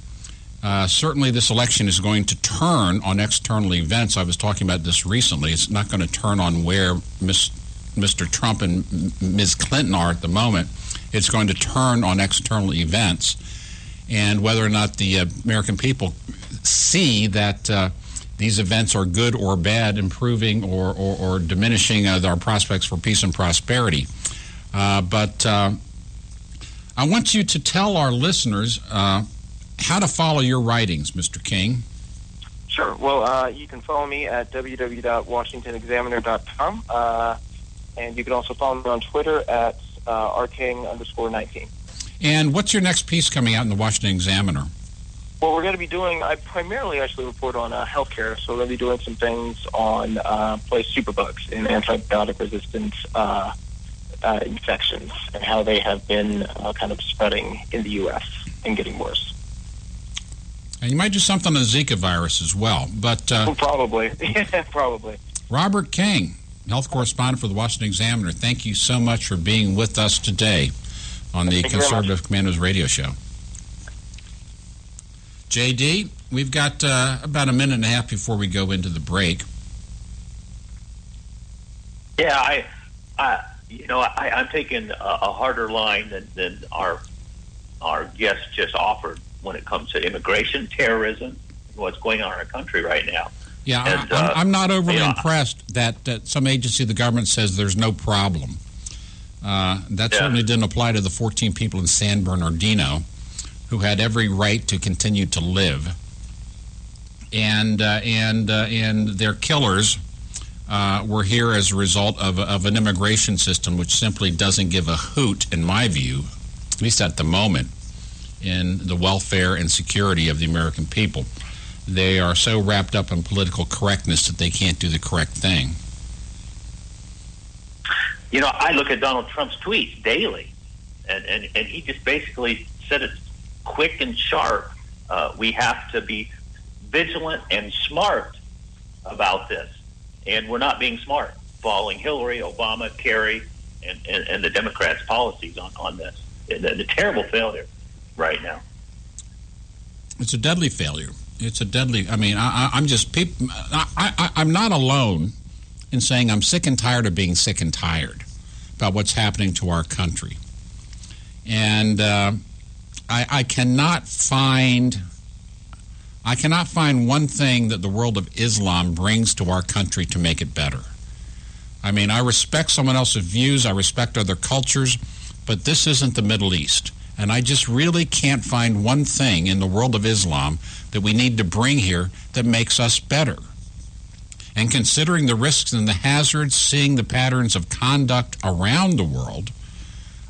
Certainly, this election is going to turn on external events. I was talking about this recently. It's not going to turn on where Mr. Trump and Ms. Clinton are at the moment. It's going to turn on external events and whether or not the American people see that these events are good or bad, improving or diminishing our prospects for peace and prosperity. But I want you to tell our listeners how to follow your writings, Mr. King. Sure. Well, you can follow me at www.washingtonexaminer.com, and you can also follow me on Twitter at rking_19. And what's your next piece coming out in the Washington Examiner? Well, we're going to be doing, I primarily actually report on healthcare, so we're going to be doing some things on superbugs and antibiotic-resistant infections and how they have been kind of spreading in the U.S. and getting worse. And you might do something on the Zika virus as well. But probably. Probably. Robert King, health correspondent for the Washington Examiner, thank you so much for being with us today on the Conservative Commandos radio show. JD, we've got about a minute and a half before we go into the break. Yeah, I'm taking a harder line than our guest just offered when it comes to immigration, terrorism, what's going on in our country right now. Yeah, and, I'm not overly impressed that some agency of the government says there's no problem. That certainly didn't apply to the 14 people in San Bernardino who had every right to continue to live. And their killers were here as a result of an immigration system which simply doesn't give a hoot, in my view, at least at the moment, in the welfare and security of the American people. They are so wrapped up in political correctness that they can't do the correct thing. You know, I look at Donald Trump's tweets daily, and he just basically said it quick and sharp. We have to be vigilant and smart about this, and we're not being smart following Hillary, Obama, Kerry, and the Democrats' policies on this. The terrible failure right now. It's a deadly failure. It's a deadly. I mean, I'm not alone in saying I'm sick and tired of being sick and tired. about what's happening to our country. And I cannot find one thing that the world of Islam brings to our country to make it better. I mean, I respect someone else's views, I respect other cultures, but this isn't the Middle East. And I just really can't find one thing in the world of Islam that we need to bring here that makes us better. And considering the risks and the hazards, seeing the patterns of conduct around the world,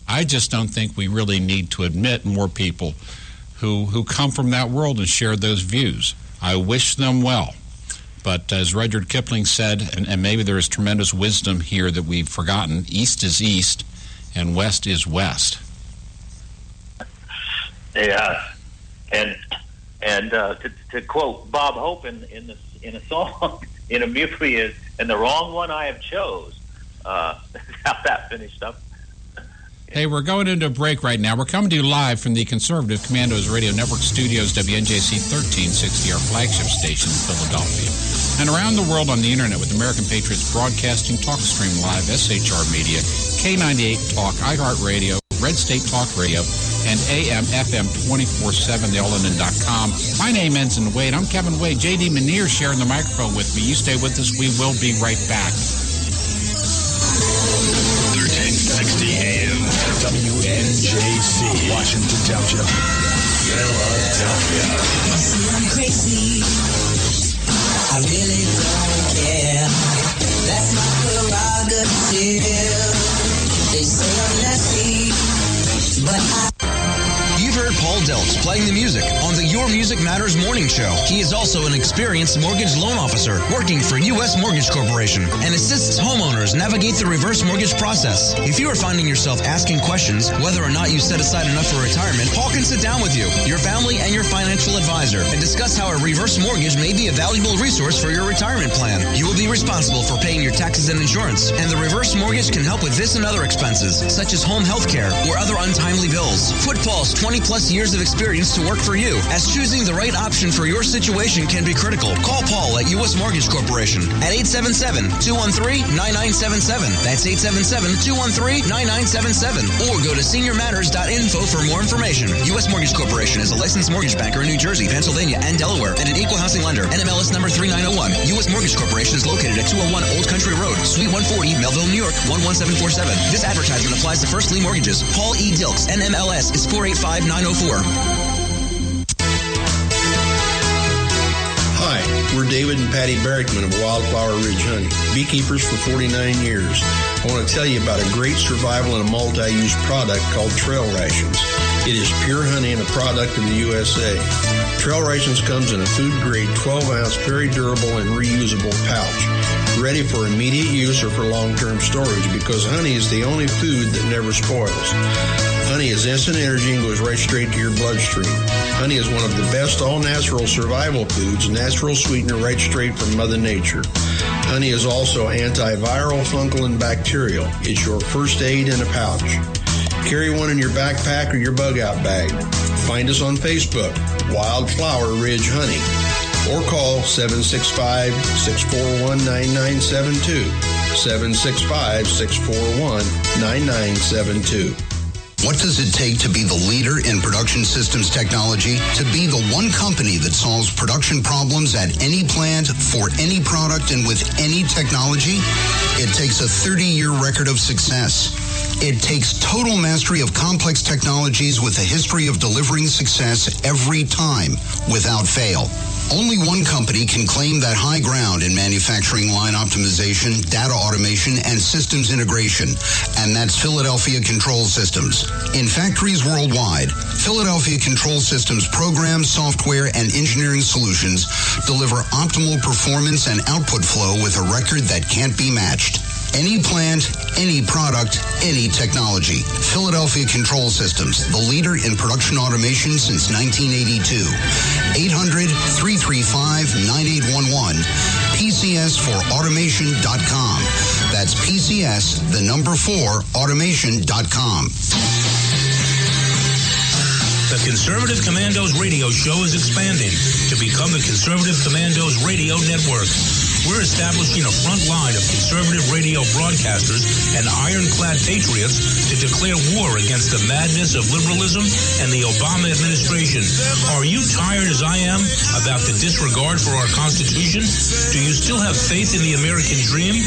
I just don't think we really need to admit more people who come from that world and share those views. I wish them well. But as Rudyard Kipling said, and maybe there is tremendous wisdom here that we've forgotten, East is East and West is West. Yeah, and to quote Bob Hope in a song in a movie is, "And the wrong one I have chose." How that finished up. Hey, we're going into a break right now. We're coming to you live from the Conservative Commandos Radio Network Studios, WNJC 1360, our flagship station in Philadelphia, and around the world on the internet with American Patriots Broadcasting, TalkStream Live, SHR Media, K98 Talk, iHeartRadio, Red State Talk Radio, and AM, FM 24/7, theallinin.com. My name ends in Wade. I'm Kevin Wade. J.D. Manier sharing the microphone with me. You stay with us. We will be right back. 1360 AM, WNJC, Washington Township, Philadelphia. I'm crazy. I really don't care. That's my prerogative. They say I'm nasty, but You've heard Paul Delks playing the music on the Your Music Matters morning show. He is also an experienced mortgage loan officer working for U.S. Mortgage Corporation and assists homeowners navigate the reverse mortgage process. If you are finding yourself asking questions whether or not you set aside enough for retirement, Paul can sit down with you, your family, and your financial advisor and discuss how a reverse mortgage may be a valuable resource for your retirement plan. You will be responsible for paying your taxes and insurance, and the reverse mortgage can help with this and other expenses, such as home health care or other untimely bills. Put Paul's 20-plus years of experience to work for you, as choosing the right option for your situation can be critical. Call Paul at U.S. Mortgage Corporation at 877-213-9977. That's 877-213-9977. Or go to seniormatters.info for more information. U.S. Mortgage Corporation is a licensed mortgage banker in New Jersey, Pennsylvania, and Delaware, and an equal housing lender. NMLS number 3901. U.S. Mortgage Corporation is located at 201 Old Country Road, Suite 140, Melville, New York, 11747. This advertisement applies to first lien mortgages. Paul E. Dilks, NMLS is 485904. Hi, we're David and Patty Barrickman of Wildflower Ridge Honey, beekeepers for 49 years. I want to tell you about a great survival and a multi-use product called Trail Rations. It is pure honey and a product of the USA. Trail Rations comes in a food-grade 12-ounce, very durable and reusable pouch, ready for immediate use or for long-term storage, because honey is the only food that never spoils. Honey is instant energy and goes right straight to your bloodstream. Honey is one of the best all-natural survival foods, natural sweetener right straight from Mother Nature. Honey is also antiviral, fungal, and bacterial. It's your first aid in a pouch. Carry one in your backpack or your bug-out bag. Find us on Facebook, Wildflower Ridge Honey, or call 765-641-9972, 765-641-9972. What does it take to be the leader in production systems technology? To be the one company that solves production problems at any plant, for any product, and with any technology? It takes a 30-year record of success. It takes total mastery of complex technologies with a history of delivering success every time, without fail. Only one company can claim that high ground in manufacturing line optimization, data automation, and systems integration, and that's Philadelphia Control Systems. In factories worldwide, Philadelphia Control Systems programs, software, and engineering solutions deliver optimal performance and output flow with a record that can't be matched. Any plant, any product, any technology. Philadelphia Control Systems, the leader in production automation since 1982. 800-335-9811. PCS4automation.com. That's PCS, the number 4, automation.com. The Conservative Commandos radio show is expanding to become the Conservative Commandos radio network. we're establishing a front line of conservative radio broadcasters and ironclad patriots to declare war against the madness of liberalism and the Obama administration. Are you tired, as I am, about the disregard for our Constitution? Do you still have faith in the American dream?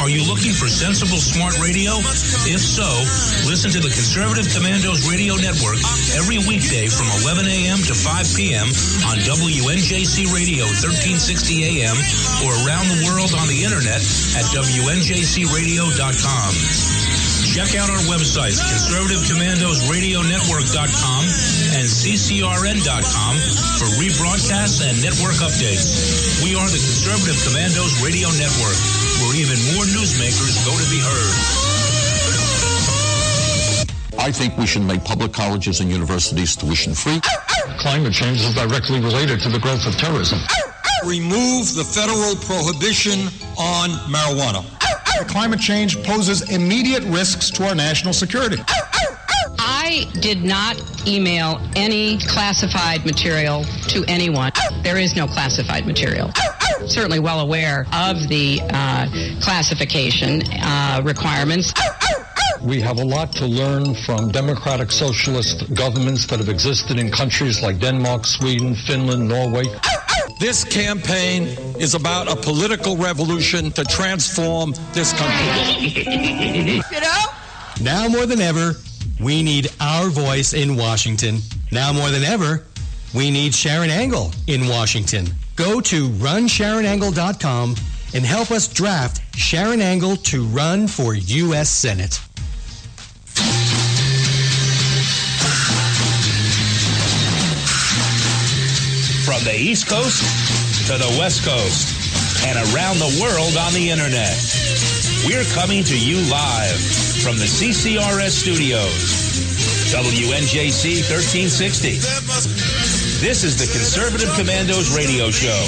Are you looking for sensible, smart radio? If so, listen to the Conservative Commandos Radio Network every weekday from 11 a.m. to 5 p.m. on WNJC Radio 1360 a.m. or around the world on the internet at WNJCradio.com. Check out our websites, ConservativeCommandosRadioNetwork.com and CCRN.com for rebroadcasts and network updates. We are the Conservative Commandos Radio Network, where even more newsmakers go to be heard. I think we should make public colleges and universities tuition-free. Climate change is directly related to the growth of terrorism. Remove the federal prohibition on marijuana. Climate change poses immediate risks to our national security. I did not email any classified material to anyone. There is no classified material. Certainly well aware of the classification requirements. We have a lot to learn from democratic socialist governments that have existed in countries like Denmark, Sweden, Finland, Norway. This campaign is about a political revolution to transform this country. You know? Now more than ever, we need our voice in Washington. Now more than ever, we need Sharon Angle in Washington. Go to runsharonangle.com and help us draft Sharon Angle to run for U.S. Senate. From the East Coast to the West Coast and around the world on the internet, we're coming to you live from the CCRS studios, WNJC 1360. This is the Conservative Commandos radio show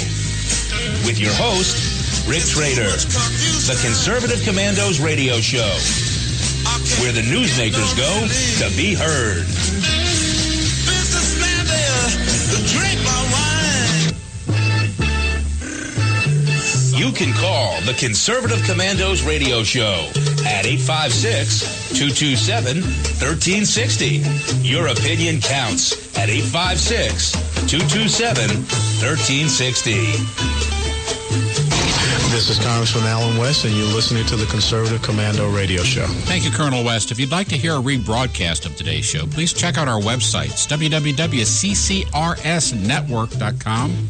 with your host, Rick Trader. The Conservative Commandos radio show, where the newsmakers go to be heard. You can call the Conservative Commandos radio show at 856-227-1360. Your opinion counts at 856-227-1360. This is Congressman Alan West, and you're listening to the Conservative Commando Radio Show. Thank you, Colonel West. If you'd like to hear a rebroadcast of today's show, please check out our websites, www.ccrsnetwork.com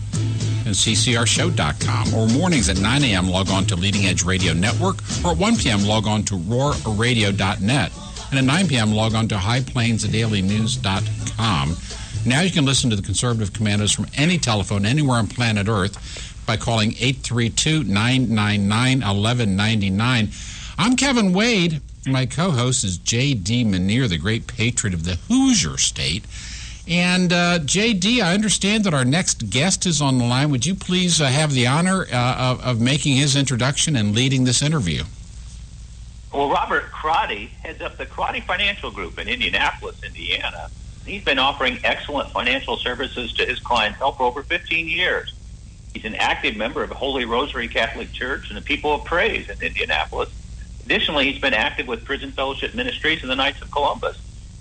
and ccrshow.com, or mornings at 9 a.m. log on to Leading Edge Radio Network, or at 1 p.m. log on to roarradio.net, and at 9 p.m. log on to highplainsdailynews.com. Now you can listen to the Conservative Commandos from any telephone anywhere on planet Earth by calling 832-999-1199. I'm Kevin Wade. My co-host is J.D. Manier, the great patriot of the Hoosier State. And J.D., I understand that our next guest is on the line. Would you please have the honor of making his introduction and leading this interview? Well, Robert Crotty heads up the Crotty Financial Group in Indianapolis, Indiana. He's been offering excellent financial services to his clientele for over 15 years. He's an active member of Holy Rosary Catholic Church and the People of Praise in Indianapolis. Additionally, he's been active with Prison Fellowship Ministries and the Knights of Columbus.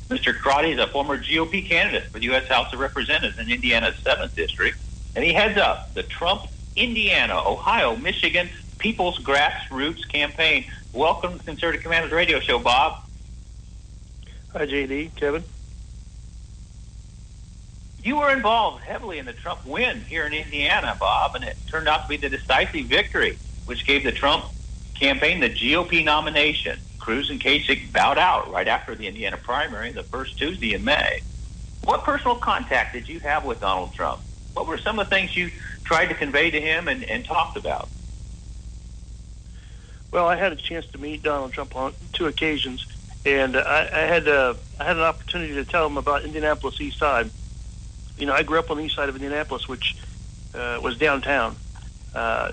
Mr. Crotty is a former GOP candidate for the U.S. House of Representatives in Indiana's 7th District, and he heads up the Trump, Indiana, Ohio, Michigan People's Grassroots Campaign. Welcome to the Conservative Commandos Radio Show, Bob. Hi, J.D. Kevin. You were involved heavily in the Trump win here in Indiana, Bob, and it turned out to be the decisive victory, which gave the Trump campaign the GOP nomination. Cruz and Kasich bowed out right after the Indiana primary, the first Tuesday in May. What personal contact did you have with Donald Trump? What were some of the things you tried to convey to him and talked about? Well, I had a chance to meet Donald Trump on 2 occasions, and I had an opportunity to tell him about Indianapolis East Side. You know, I grew up on the east side of Indianapolis, which was downtown.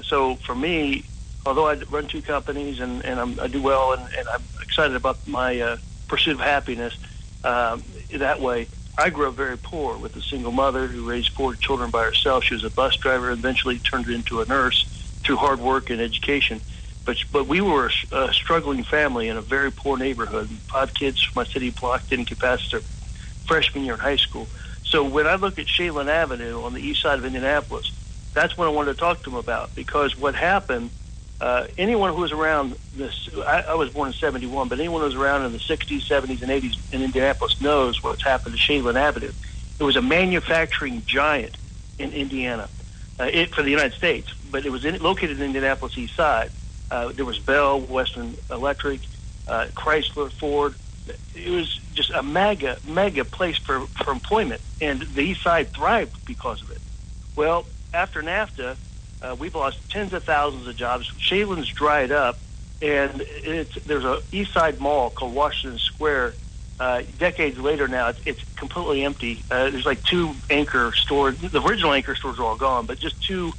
So for me, although I run 2 companies and I do well and I'm excited about my pursuit of happiness, that way, I grew up very poor with a single mother who raised 4 children by herself. She was a bus driver, eventually turned into a nurse, through hard work and education. But we were a struggling family in a very poor neighborhood. 5 kids from my city block didn't get past their freshman year in high school. So when I look at Shaylin Avenue on the east side of Indianapolis, that's what I wanted to talk to them about, because what happened, anyone who was around this, I was born in 71, but anyone who was around in the 60s, 70s, and 80s in Indianapolis knows what's happened to Shaylin Avenue. It was a manufacturing giant in Indiana, for the United States, but it was located in Indianapolis east side. There was Bell, Western Electric, Chrysler, Ford. It was just a mega place for employment, and the east side thrived because of it. Well, after NAFTA, we've lost tens of thousands of jobs. Shaylin's dried up, and there's a east side mall called Washington Square. Decades later now, it's completely empty. There's like 2 anchor stores. The original anchor stores are all gone, but just 2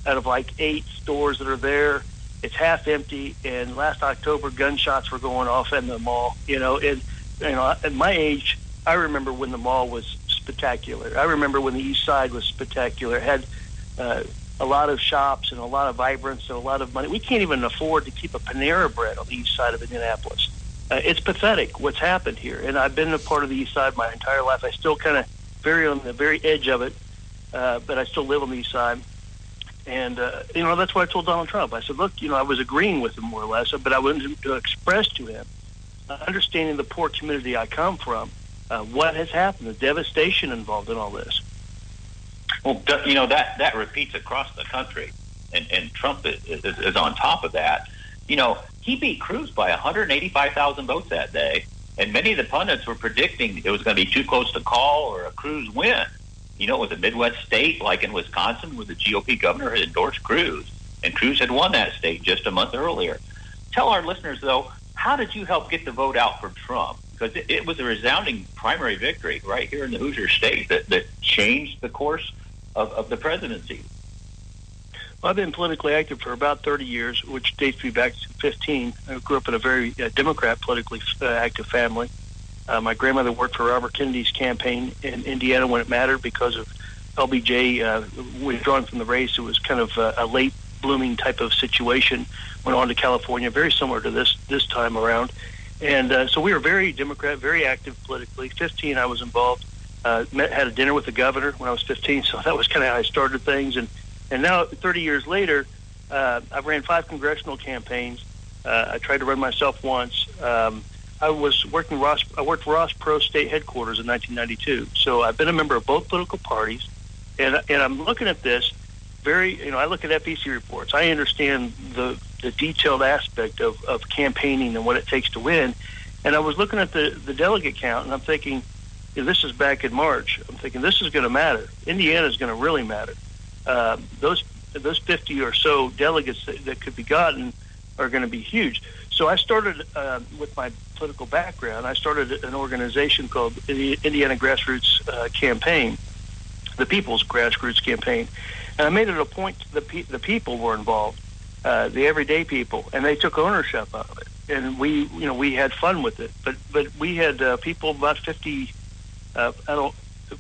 out of like 8 stores that are there. It's half empty, and last October, gunshots were going off in the mall. At my age, I remember when the mall was spectacular. I remember when the east side was spectacular. It had a lot of shops and a lot of vibrance and a lot of money. We can't even afford to keep a Panera Bread on the east side of Indianapolis. It's pathetic what's happened here, and I've been a part of the east side my entire life. I still kind of on the very edge of it, but I still live on the east side. And, that's why I told Donald Trump. I said, look, I was agreeing with him more or less, but I wanted to express to him, understanding the poor community I come from, what has happened, the devastation involved in all this. Well, that repeats across the country, and Trump is on top of that. He beat Cruz by 185,000 votes that day, and many of the pundits were predicting it was going to be too close to call or a Cruz win. It was a Midwest state like in Wisconsin where the GOP governor had endorsed Cruz, and Cruz had won that state just a month earlier. Tell our listeners, though, how did you help get the vote out for Trump? Because it was a resounding primary victory right here in the Hoosier state that changed the course of the presidency. Well, I've been politically active for about 30 years, which dates me back to 15. I grew up in a very Democrat politically active family. My grandmother worked for Robert Kennedy's campaign in Indiana when it mattered because of LBJ withdrawing from the race. It was kind of a late blooming type of situation. Went on to California, very similar to this time around. And so we were very Democrat, very active politically. 15, I was involved. Had a dinner with the governor when I was 15, so that was kind of how I started things. And now, 30 years later, I've ran 5 congressional campaigns. I tried to run myself once. I worked Ross Pro State Headquarters in 1992. So I've been a member of both political parties, and I'm looking at this very, I look at FEC reports. I understand the detailed aspect of campaigning and what it takes to win. And I was looking at the delegate count, and I'm thinking, this is back in March. I'm thinking this is going to matter. Indiana is going to really matter. Those 50 or so delegates that could be gotten are going to be huge. So I started with my political background. I started an organization called the Indiana Grassroots Campaign, the People's Grassroots Campaign, and I made it a point the people were involved, the everyday people, and they took ownership of it. And we had fun with it. But we had people about 50.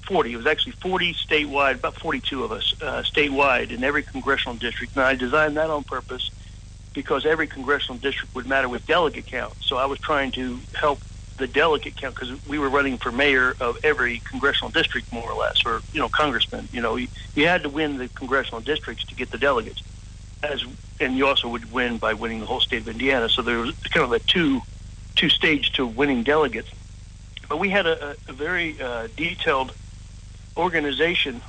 40. It was actually 40 statewide, about 42 of us statewide in every congressional district. And I designed that on purpose because every congressional district would matter with delegate count. So I was trying to help the delegate count because we were running for mayor of every congressional district, more or less, or, congressman. You had to win the congressional districts to get the delegates. And you also would win by winning the whole state of Indiana. So there was kind of a two-stage to winning delegates. But we had a very detailed organization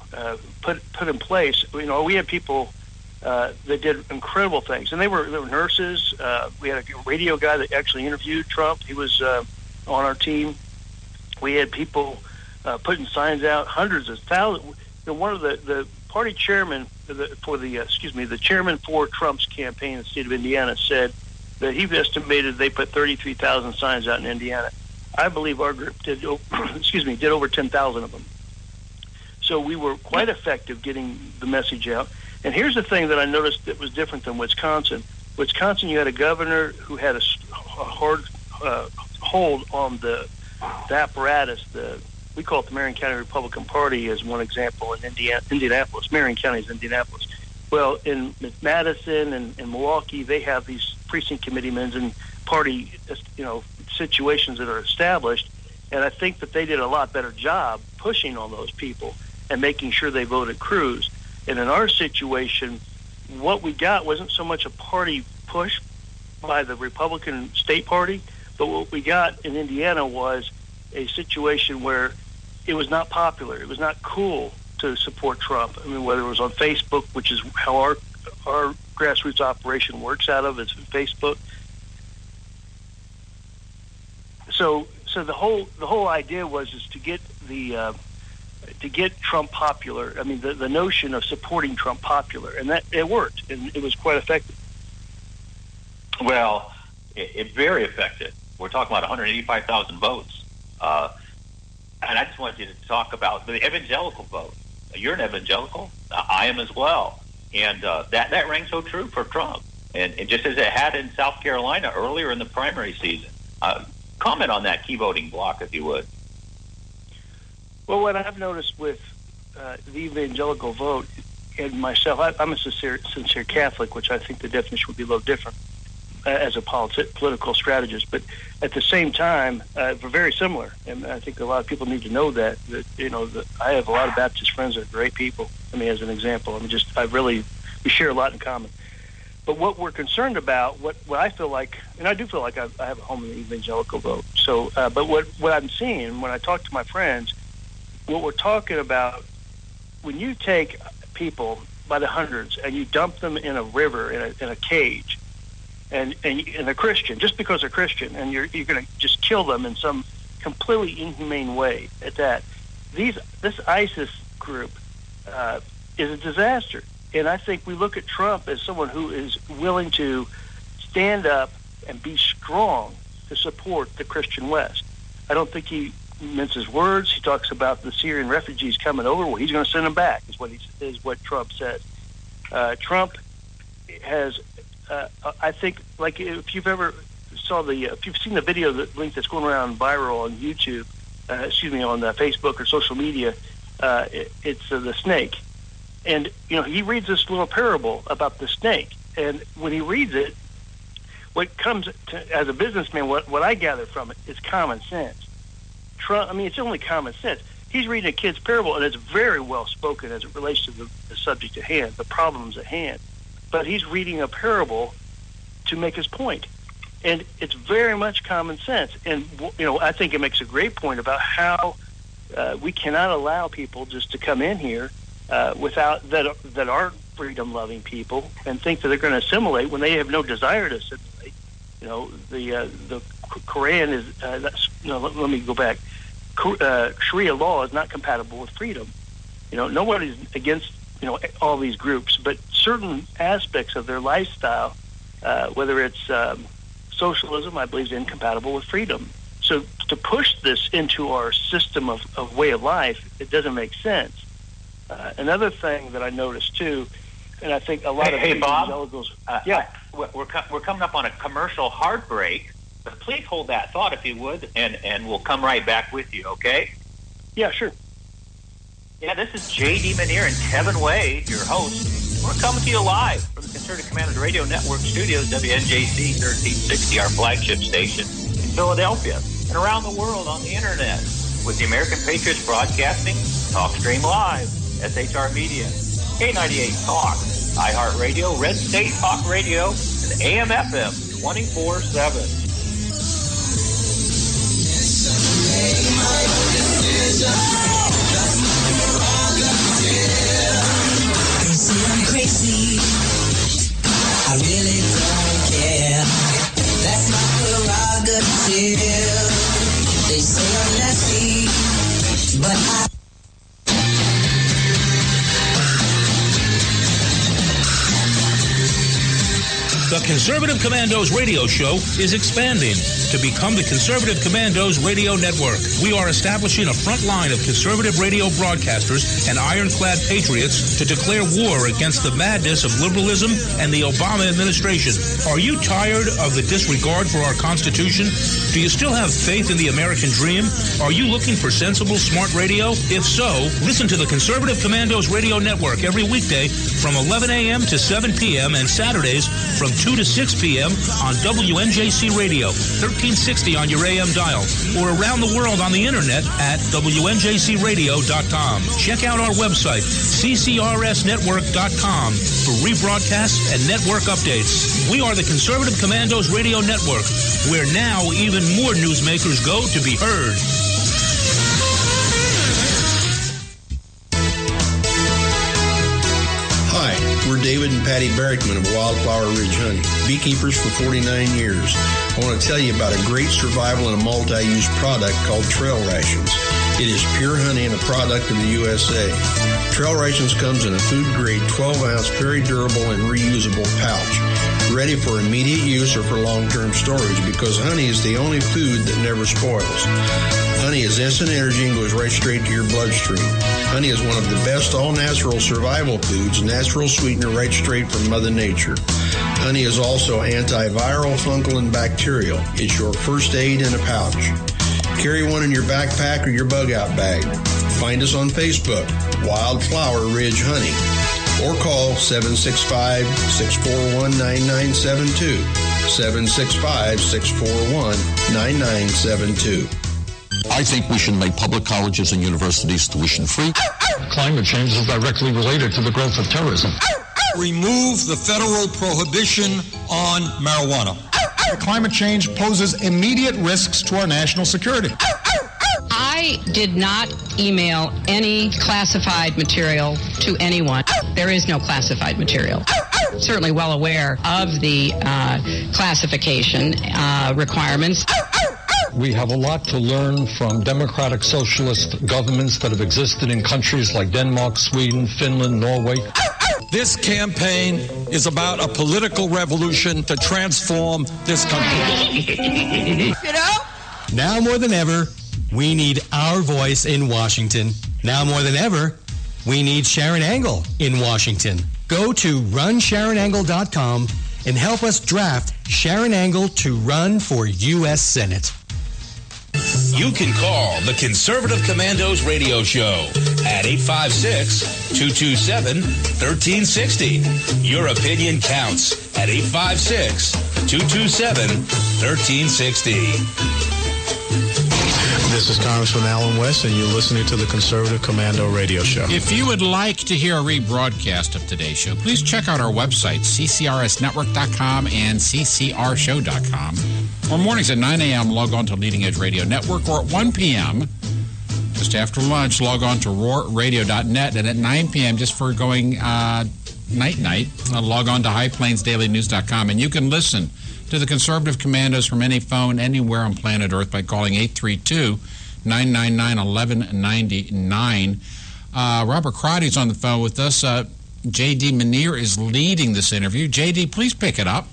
put in place. We had people that did incredible things, and they were nurses. We had a radio guy that actually interviewed Trump. He was on our team. We had people putting signs out, hundreds of thousands. One of the party chairman the chairman for Trump's campaign in the state of Indiana said that he estimated they put 33,000 signs out in Indiana. I believe our group did over 10,000 of them. So we were quite effective getting the message out. And here's the thing that I noticed that was different than Wisconsin. Wisconsin, you had a governor who had a hard hold on the apparatus. We call it the Marion County Republican Party as one example in Indianapolis. Marion County is Indianapolis. Well, in Madison and Milwaukee, they have these precinct committeemen and party, situations that are established, and I think that they did a lot better job pushing on those people and making sure they voted Cruz. And in our situation, what we got wasn't so much a party push by the Republican state party, but what we got in Indiana was a situation where it was not popular. It was not cool to support Trump. I mean, whether it was on Facebook, which is how our grassroots operation works out of, it's Facebook. So the whole idea was to get Trump popular. I mean, the notion of supporting Trump popular, and that it worked, and it was quite effective. Well, it's very effective. We're talking about 185,000 votes, and I just want you to talk about the evangelical vote. You're an evangelical. I am as well, and that rang so true for Trump, and just as it had in South Carolina earlier in the primary season. Comment on that key voting block, if you would. Well, what I've noticed with the evangelical vote, and myself, I'm a sincere Catholic, which I think the definition would be a little different as a political strategist. But at the same time, we're very similar, and I think a lot of people need to know that I have a lot of Baptist friends that are great people. I mean, as an example, we share a lot in common. But what we're concerned about, what I feel like, and I do feel like I have a home in the evangelical vote. So, but what I'm seeing when I talk to my friends, what we're talking about, when you take people by the hundreds and you dump them in a river in a cage, and a Christian, just because they're Christian, and you're going to just kill them in some completely inhumane way at that. This ISIS group is a disaster. And I think we look at Trump as someone who is willing to stand up and be strong to support the Christian West. I don't think he minces words. He talks about the Syrian refugees coming over. Well, he's going to send them back, is what Trump says. Trump has, I think, like if you've seen the video link that's going around viral on YouTube, on Facebook or social media, it's the snake. And, he reads this little parable about the snake. And when he reads it, what comes to, as a businessman, what I gather from it is common sense. It's only common sense. He's reading a kid's parable, and it's very well spoken as it relates to the subject at hand, the problems at hand. But he's reading a parable to make his point. And it's very much common sense. And, I think it makes a great point about how we cannot allow people just to come in here without that aren't freedom-loving people and think that they're going to assimilate when they have no desire to assimilate. The Quran is. Let me go back. Sharia law is not compatible with freedom. Nobody's against all these groups, but certain aspects of their lifestyle, whether it's socialism, I believe, is incompatible with freedom. So to push this into our system of way of life, it doesn't make sense. Another thing that I noticed too, and I think a lot of evangelicals. We're coming up on a commercial heartbreak, but please hold that thought if you would, and we'll come right back with you. Okay? Yeah, sure. Yeah, this is J.D. Manier and Kevin Wade, your host. We're coming to you live from the Conservative Commandos Radio Network Studios, WNJC 1360, our flagship station in Philadelphia, and around the world on the internet with the American Patriots Broadcasting, TalkStream Live, SHR Media, K98 Talk, iHeartRadio, Red State Talk Radio, and AM/FM 24/7. They say I'm crazy. I really don't care. That's my prerogative. They say I'm nasty, but I. The Conservative Commandos radio show is expanding. to become the Conservative Commandos Radio Network. We are establishing a front line of conservative radio broadcasters and ironclad patriots to declare war against the madness of liberalism and the Obama administration. Are you tired of the disregard for our Constitution? Do you still have faith in the American dream? Are you looking for sensible, smart radio? If so, listen to the Conservative Commandos Radio Network every weekday from 11 a.m. to 7 p.m. and Saturdays from 2 to 6 p.m. on WNJC Radio, 1360 on your AM dial, or around the world on the internet at WNJCradio.com. Check out our website, CCRSnetwork.com, for rebroadcasts and network updates. We are the Conservative Commandos Radio Network, where now even more newsmakers go to be heard. Hi, we're David and Patty Barrickman of Wildflower Ridge Honey, beekeepers for 49 years. I want to tell you about a great survival and a multi-use product called Trail Rations. It is pure honey and a product of the USA. Trail Rations comes in a food-grade 12-ounce, very durable and reusable pouch, ready for immediate use or for long-term storage, because honey is the only food that never spoils. Honey is instant energy and goes right straight to your bloodstream. Honey is one of the best all-natural survival foods, natural sweetener right straight from Mother Nature. Honey is also antiviral, fungal, and bacterial. It's your first aid in a pouch. Carry one in your backpack or your bug-out bag. Find us on Facebook, Wildflower Ridge Honey, or call 765-641-9972, 765-641-9972. I think we should make public colleges and universities tuition-free. Climate change is directly related to the growth of terrorism. Remove the federal prohibition on marijuana. Climate change poses immediate risks to our national security. I did not email any classified material to anyone. There is no classified material. Certainly well aware of the classification requirements. We have a lot to learn from democratic socialist governments that have existed in countries like Denmark, Sweden, Finland, Norway. This campaign is about a political revolution to transform this country. You know? Now more than ever, we need our voice in Washington. Now more than ever, we need Sharon Angle in Washington. Go to runsharonangle.com and help us draft Sharon Angle to run for U.S. Senate. You can call the Conservative Commandos Radio Show at 856-227-1360. Your opinion counts at 856-227-1360. This is Congressman Alan West, and you're listening to the Conservative Commando Radio Show. If you would like to hear a rebroadcast of today's show, please check out our website, ccrsnetwork.com and ccrshow.com. Or mornings at 9 a.m., log on to Leading Edge Radio Network, or at 1 p.m., just after lunch, log on to roarradio.net, and at 9 p.m., just for going night-night, log on to highplainsdailynews.com, and you can listen to the Conservative Commandos from any phone anywhere on planet Earth by calling 832-999-1199. Robert Crotty's on the phone with us. J.D. Manier is leading this interview. J.D., please pick it up.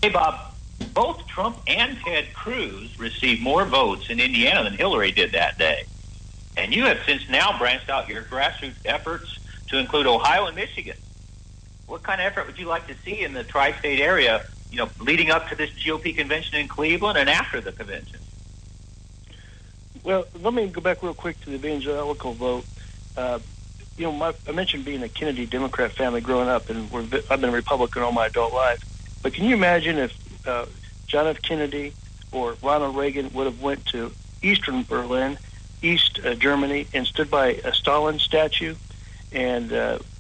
Hey, Bob. Both Trump and Ted Cruz received more votes in Indiana than Hillary did that day. And you have since now branched out your grassroots efforts to include Ohio and Michigan. What kind of effort would you like to see in the tri-state area, you know, leading up to this GOP convention in Cleveland and after the convention? Well, let me go back real quick to the evangelical vote. I mentioned being a Kennedy Democrat family growing up, and I've been a Republican all my adult life. But can you imagine if John F. Kennedy or Ronald Reagan would have went to Eastern Berlin, East Germany, and stood by a Stalin statue, and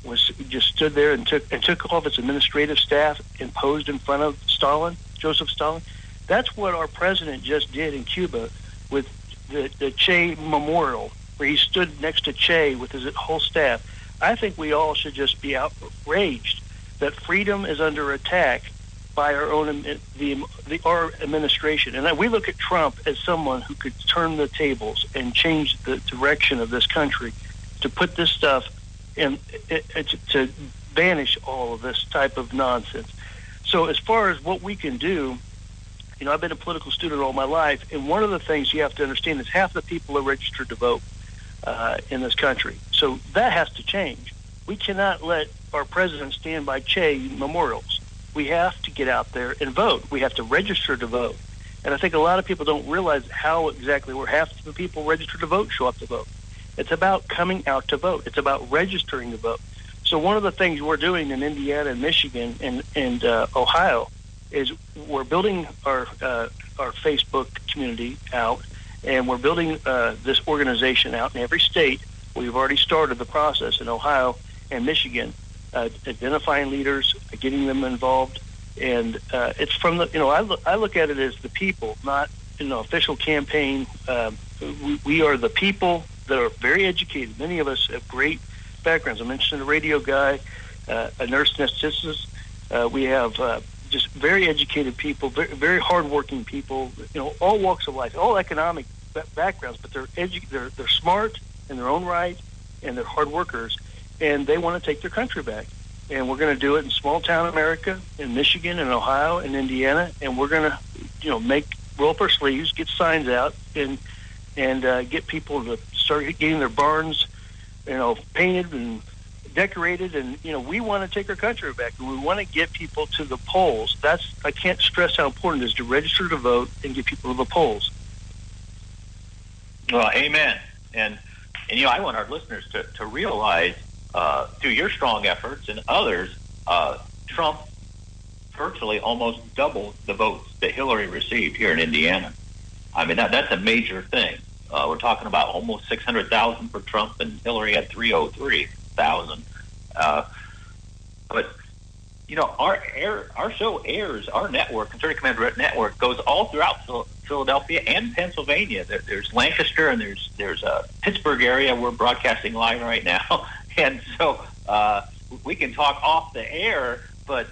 was just stood there and took all of its administrative staff and posed in front of Stalin, Joseph Stalin? That's what our president just did in Cuba with the Che Memorial, where he stood next to Che with his whole staff. I think we all should just be outraged that freedom is under attack by our own our administration. And we look at Trump as someone who could turn the tables and change the direction of this country to put this stuff in, to banish all of this type of nonsense. So as far as what we can do I've been a political student all my life, and one of the things you have to understand is half the people are registered to vote in this country. So that has to change. We cannot let our president stand by Che memorials. We have to get out there and vote. We have to register to vote. And I think a lot of people don't realize how exactly where half the people registered to vote show up to vote. It's about coming out to vote. It's about registering to vote. So one of the things we're doing in Indiana and Michigan and Ohio is we're building our Facebook community out, and we're building this organization out in every state. We've already started the process in Ohio and Michigan, identifying leaders, getting them involved, and it's from the. I look at it as the people, not official campaign. We are the people that are very educated. Many of us have great backgrounds. I mentioned a radio guy, a nurse anesthetist. We have just very educated people, very, very hardworking people. All walks of life, all economic backgrounds, but they're smart in their own right, and they're hard workers, and they want to take their country back. And we're going to do it in small town America, in Michigan, and Ohio, and Indiana, and we're going to roll up our sleeves, get signs out, and get people to start getting their barns, painted and decorated, and we want to take our country back, and we want to get people to the polls. I can't stress how important it is to register to vote and get people to the polls. Well, amen. And I want our listeners to realize through your strong efforts and others, Trump virtually almost doubled the votes that Hillary received here in Indiana. I mean, that's a major thing. We're talking about almost 600,000 for Trump, and Hillary had 303,000. But our show airs. Our network, Conservative Commander Network, goes all throughout Philadelphia and Pennsylvania. There's Lancaster and there's a Pittsburgh area. We're broadcasting live right now, and so we can talk off the air. But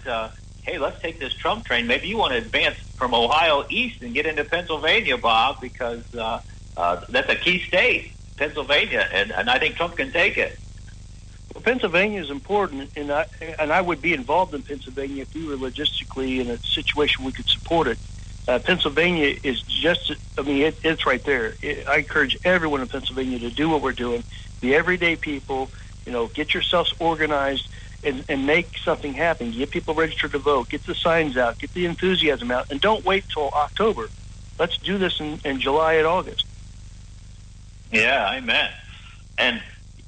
hey, let's take this Trump train. Maybe you want to advance from Ohio east and get into Pennsylvania, Bob, because that's a key state, Pennsylvania, and I think Trump can take it. Well, Pennsylvania is important, and I would be involved in Pennsylvania if we were logistically in a situation we could support it. Pennsylvania is just, it's right there. I encourage everyone in Pennsylvania to do what we're doing. The everyday people, get yourselves organized and make something happen. Get people registered to vote. Get the signs out. Get the enthusiasm out. And don't wait till October. Let's do this in July and August. Yeah, amen. And,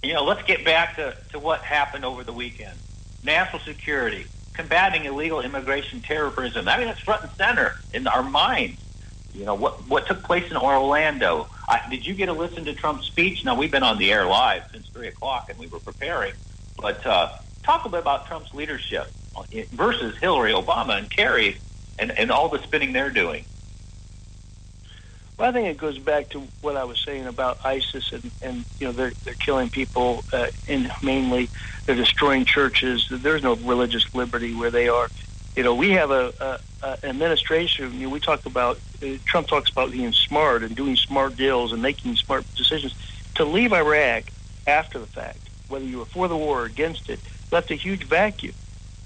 let's get back to what happened over the weekend. National security, combating illegal immigration terrorism. I mean, that's front and center in our minds. What took place in Orlando. Did you get to listen to Trump's speech? Now, we've been on the air live since 3 o'clock, and we were preparing. But talk a bit about Trump's leadership versus Hillary, Obama, and Kerry, and all the spinning they're doing. Well, I think it goes back to what I was saying about ISIS, and they're killing people, inhumanely. They're destroying churches. There's no religious liberty where they are. We have a administration. We talk about Trump talks about being smart and doing smart deals and making smart decisions. To leave Iraq after the fact, whether you were for the war or against it, left a huge vacuum,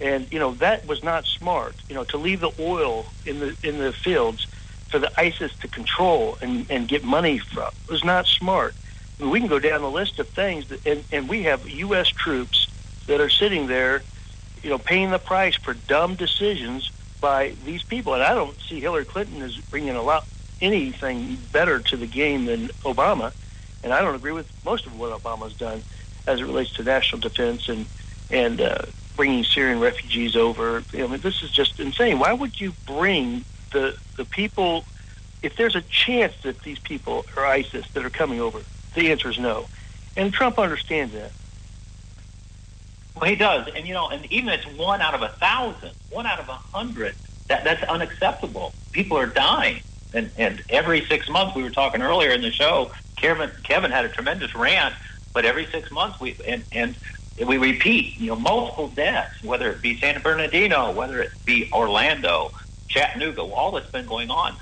and that was not smart. To leave the oil in the fields for the ISIS to control and get money from was not smart. I mean, we can go down the list of things, and we have U.S. troops that are sitting there, paying the price for dumb decisions by these people. And I don't see Hillary Clinton as bringing anything better to the game than Obama. And I don't agree with most of what Obama's done as it relates to national defense and bringing Syrian refugees over. This is just insane. Why would you bring the people, if there's a chance that these people are ISIS that are coming over? The answer is no. And Trump understands that. Well, he does. And, and even if it's 1 out of 1,000, 1 out of 100, that's unacceptable. People are dying. And every 6 months, we were talking earlier in the show, Kevin had a tremendous rant, but every 6 months we repeat, multiple deaths, whether it be San Bernardino, whether it be Orlando, Chattanooga, all that's been going on.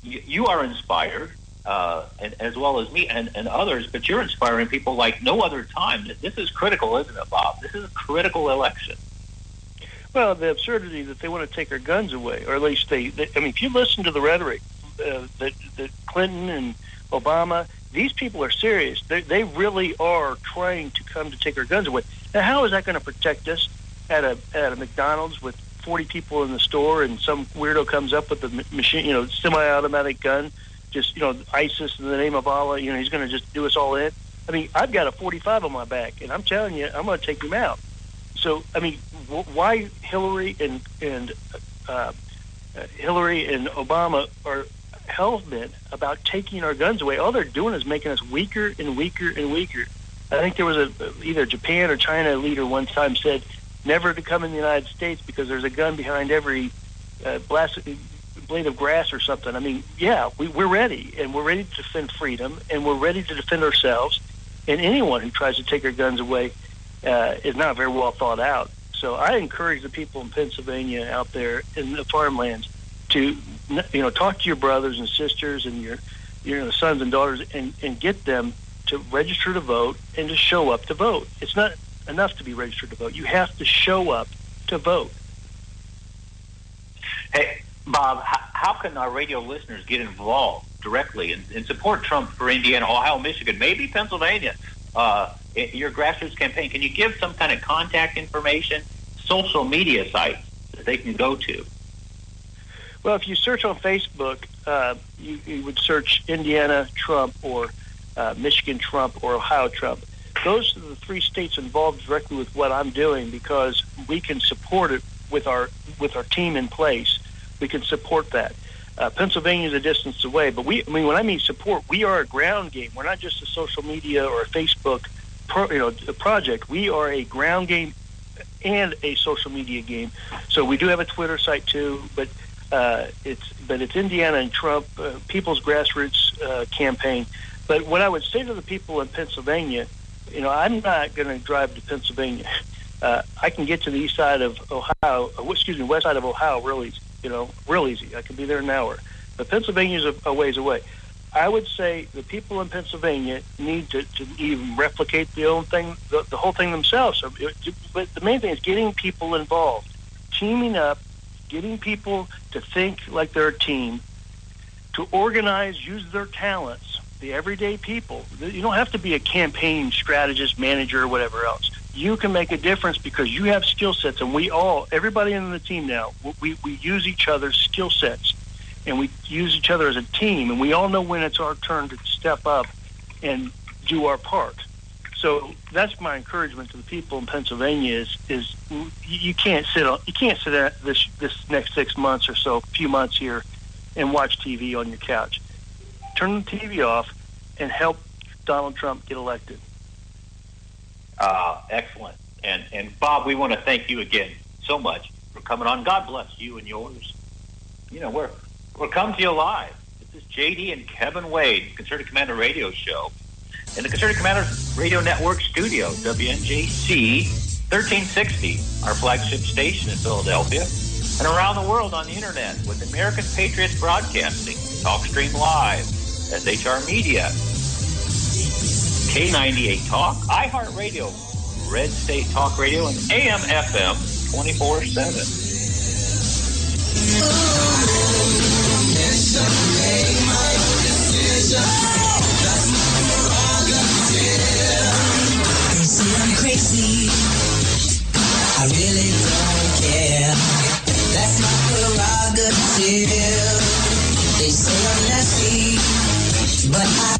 You are inspired, and as well as me and others, but you're inspiring people like no other time. This is critical, isn't it, Bob? This is a critical election. Well, the absurdity that they want to take our guns away, or at least I mean, if you listen to the rhetoric that Clinton and Obama, these people are serious. They really are trying to come to take our guns away. Now, how is that going to protect us at a McDonald's with 40 people in the store, and some weirdo comes up with a machine, semi-automatic gun, just, ISIS in the name of Allah, he's going to just do us all in. I mean, I've got a 45 on my back, and I'm telling you, I'm going to take him out. So, I mean, why Hillary and Obama are hell-bent about taking our guns away? All they're doing is making us weaker and weaker and weaker. I think there was either Japan or China leader one time said never to come in the United States because there's a gun behind every blade of grass or something. I mean, yeah, we're ready, and we're ready to defend freedom, and we're ready to defend ourselves. And anyone who tries to take our guns away is not very well thought out. So I encourage the people in Pennsylvania out there in the farmlands to, talk to your brothers and sisters and your sons and daughters and get them to register to vote and to show up to vote. It's not enough to be registered to vote. You have to show up to vote. Hey, Bob, how can our radio listeners get involved directly and support Trump for Indiana, Ohio, Michigan, maybe Pennsylvania? Your grassroots campaign, can you give some kind of contact information, social media sites that they can go to? Well, if you search on Facebook, you would search Indiana Trump or Michigan Trump or Ohio Trump. Those are the three states involved directly with what I'm doing because we can support it with our team in place. We can support that. Pennsylvania is a distance away, but when I mean support, we are a ground game. We're not just a social media or a Facebook project. We are a ground game and a social media game. So we do have a Twitter site too, but it's Indiana and Trump, People's Grassroots Campaign. But what I would say to the people in Pennsylvania, I'm not going to drive to Pennsylvania. I can get to the west side of Ohio real easy. I can be there in an hour. But Pennsylvania's a ways away. I would say the people in Pennsylvania need to even replicate the whole thing themselves. But the main thing is getting people involved, teaming up, getting people to think like they're a team, to organize, use their talents, the everyday people. You don't have to be a campaign strategist, manager, or whatever else. You can make a difference because you have skill sets, and everybody in the team now, we use each other's skill sets, and we use each other as a team, and we all know when it's our turn to step up and do our part. So that's my encouragement to the people in Pennsylvania is you can't sit at this next 6 months or so, few months here, and watch TV on your couch. Turn the TV off and help Donald Trump get elected. Excellent. And Bob, we want to thank you again so much for coming on. God bless you and yours. We're coming to you live. This is JD and Kevin Wade, Conservative Commander Radio Show, in the Conservative Commander Radio Network studio, WNJC 1360, our flagship station in Philadelphia, and around the world on the internet with American Patriots Broadcasting, TalkStream Live, SHR Media, K98 Talk, iHeartRadio, Red State Talk Radio, and AM FM 24/7. They say I'm crazy. I really don't care. That's my prerogative. They say I'm nasty, but I.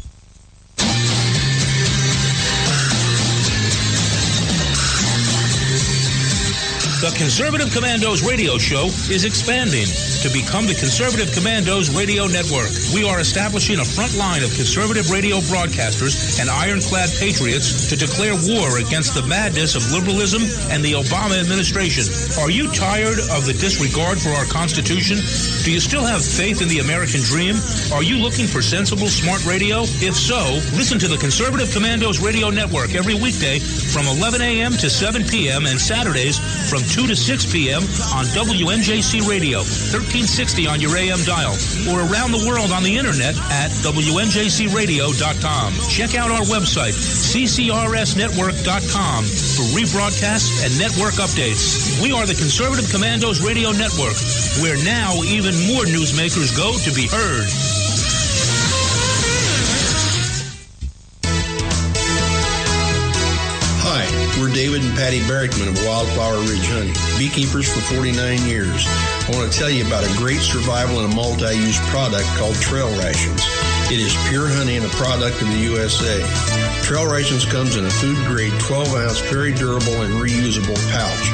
The Conservative Commandos radio show is expanding to become the Conservative Commandos radio network. We are establishing a front line of conservative radio broadcasters and ironclad patriots to declare war against the madness of liberalism and the Obama administration. Are you tired of the disregard for our Constitution? Do you still have faith in the American dream? Are you looking for sensible, smart radio? If so, listen to the Conservative Commandos radio network every weekday from 11 a.m. to 7 p.m. and Saturdays from 2 to 6 p.m. on WNJC Radio, 13 1360 on your AM dial, or around the world on the internet at WNJCradio.com. Check out our website, CCRSnetwork.com, for rebroadcasts and network updates. We are the Conservative Commandos Radio Network, where now even more newsmakers go to be heard. Hi, we're David and Patty Barrickman of Wildflower Ridge Honey, beekeepers for 49 years. I want to tell you about a great survival and a multi-use product called Trail Rations. It is pure honey and a product of the USA. Trail Rations comes in a food-grade 12-ounce, very durable and reusable pouch,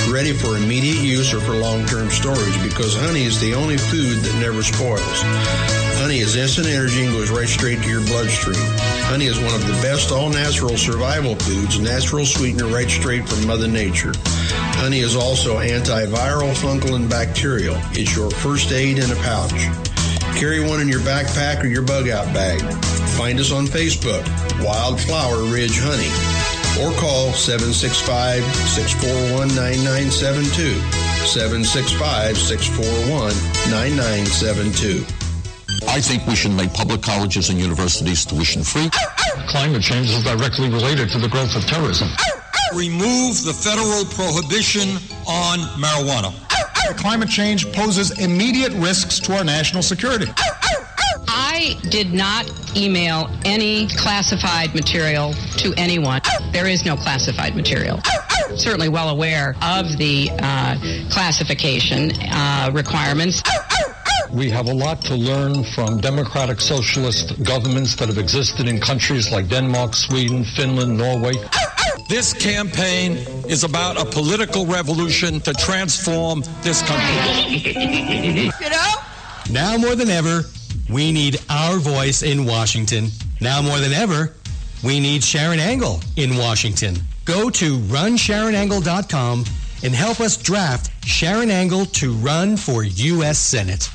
ready for immediate use or for long-term storage, because honey is the only food that never spoils. Honey is instant energy and goes right straight to your bloodstream. Honey is one of the best all-natural survival foods, natural sweetener right straight from Mother Nature. Honey is also antiviral, fungal, and bacterial. It's your first aid in a pouch. Carry one in your backpack or your bug-out bag. Find us on Facebook, Wildflower Ridge Honey, or call 765-641-9972, 765-641-9972. I think we should make public colleges and universities tuition-free. Climate change is directly related to the growth of terrorism. Remove the federal prohibition on marijuana. Climate change poses immediate risks to our national security. I did not email any classified material to anyone. There is no classified material. Certainly well aware of the classification requirements. We have a lot to learn from democratic socialist governments that have existed in countries like Denmark, Sweden, Finland, Norway. This campaign is about a political revolution to transform this country. You know? Now more than ever, we need our voice in Washington. Now more than ever, we need Sharon Angle in Washington. Go to runsharonangle.com and help us draft Sharon Angle to run for U.S. Senate.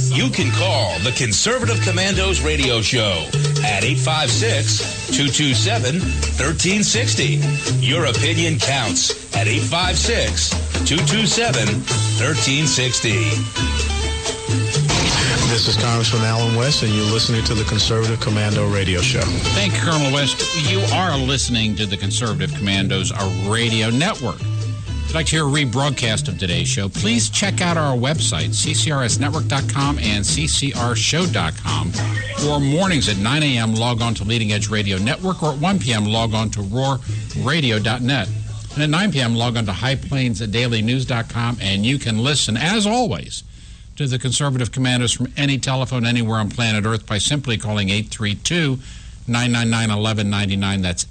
You can call the Conservative Commandos radio show at 856-227-1360. Your opinion counts at 856-227-1360. This is Congressman Alan West, and you're listening to the Conservative Commando Radio Show. Thank you, Colonel West. You are listening to the Conservative Commandos Radio Network. If you'd like to hear a rebroadcast of today's show, please check out our website, ccrsnetwork.com and ccrshow.com. Or mornings at 9 a.m., log on to Leading Edge Radio Network, or at 1 p.m., log on to roarradio.net. And at 9 p.m., log on to highplainsdailynews.com, and you can listen, as always, to the Conservative Commandos from any telephone anywhere on planet Earth by simply calling 832-999-1199. That's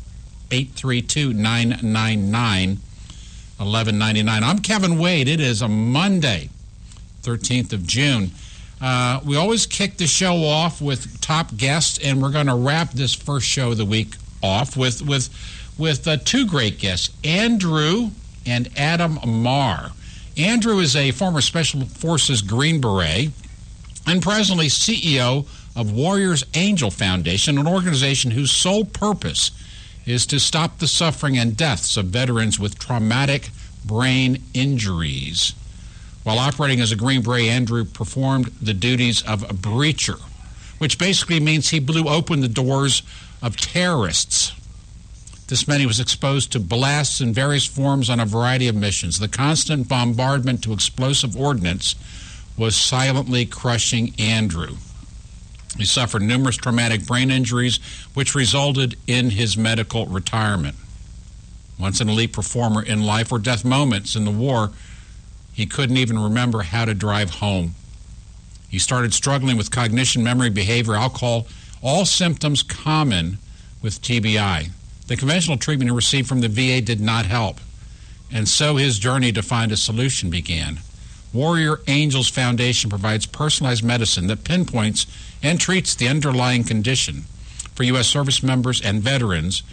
832-999-1199. I'm Kevin Wade. It is a Monday, 13th of June. We always kick the show off with top guests, and we're going to wrap this first show of the week off with two great guests, Andrew and Adam Marr. Andrew is a former Special Forces Green Beret and presently CEO of Warriors Angel Foundation, an organization whose sole purpose is to stop the suffering and deaths of veterans with traumatic brain injuries. While operating as a Green Beret, Andrew performed the duties of a breacher, which basically means he blew open the doors of terrorists. This meant he was exposed to blasts in various forms on a variety of missions. The constant bombardment to explosive ordnance was silently crushing Andrew. He suffered numerous traumatic brain injuries, which resulted in his medical retirement. Once an elite performer in life or death moments in the war, he couldn't even remember how to drive home. He started struggling with cognition, memory, behavior, alcohol, all symptoms common with TBI. The conventional treatment he received from the VA did not help, and so his journey to find a solution began. Warrior Angels Foundation provides personalized medicine that pinpoints and treats the underlying condition for U.S. service members and veterans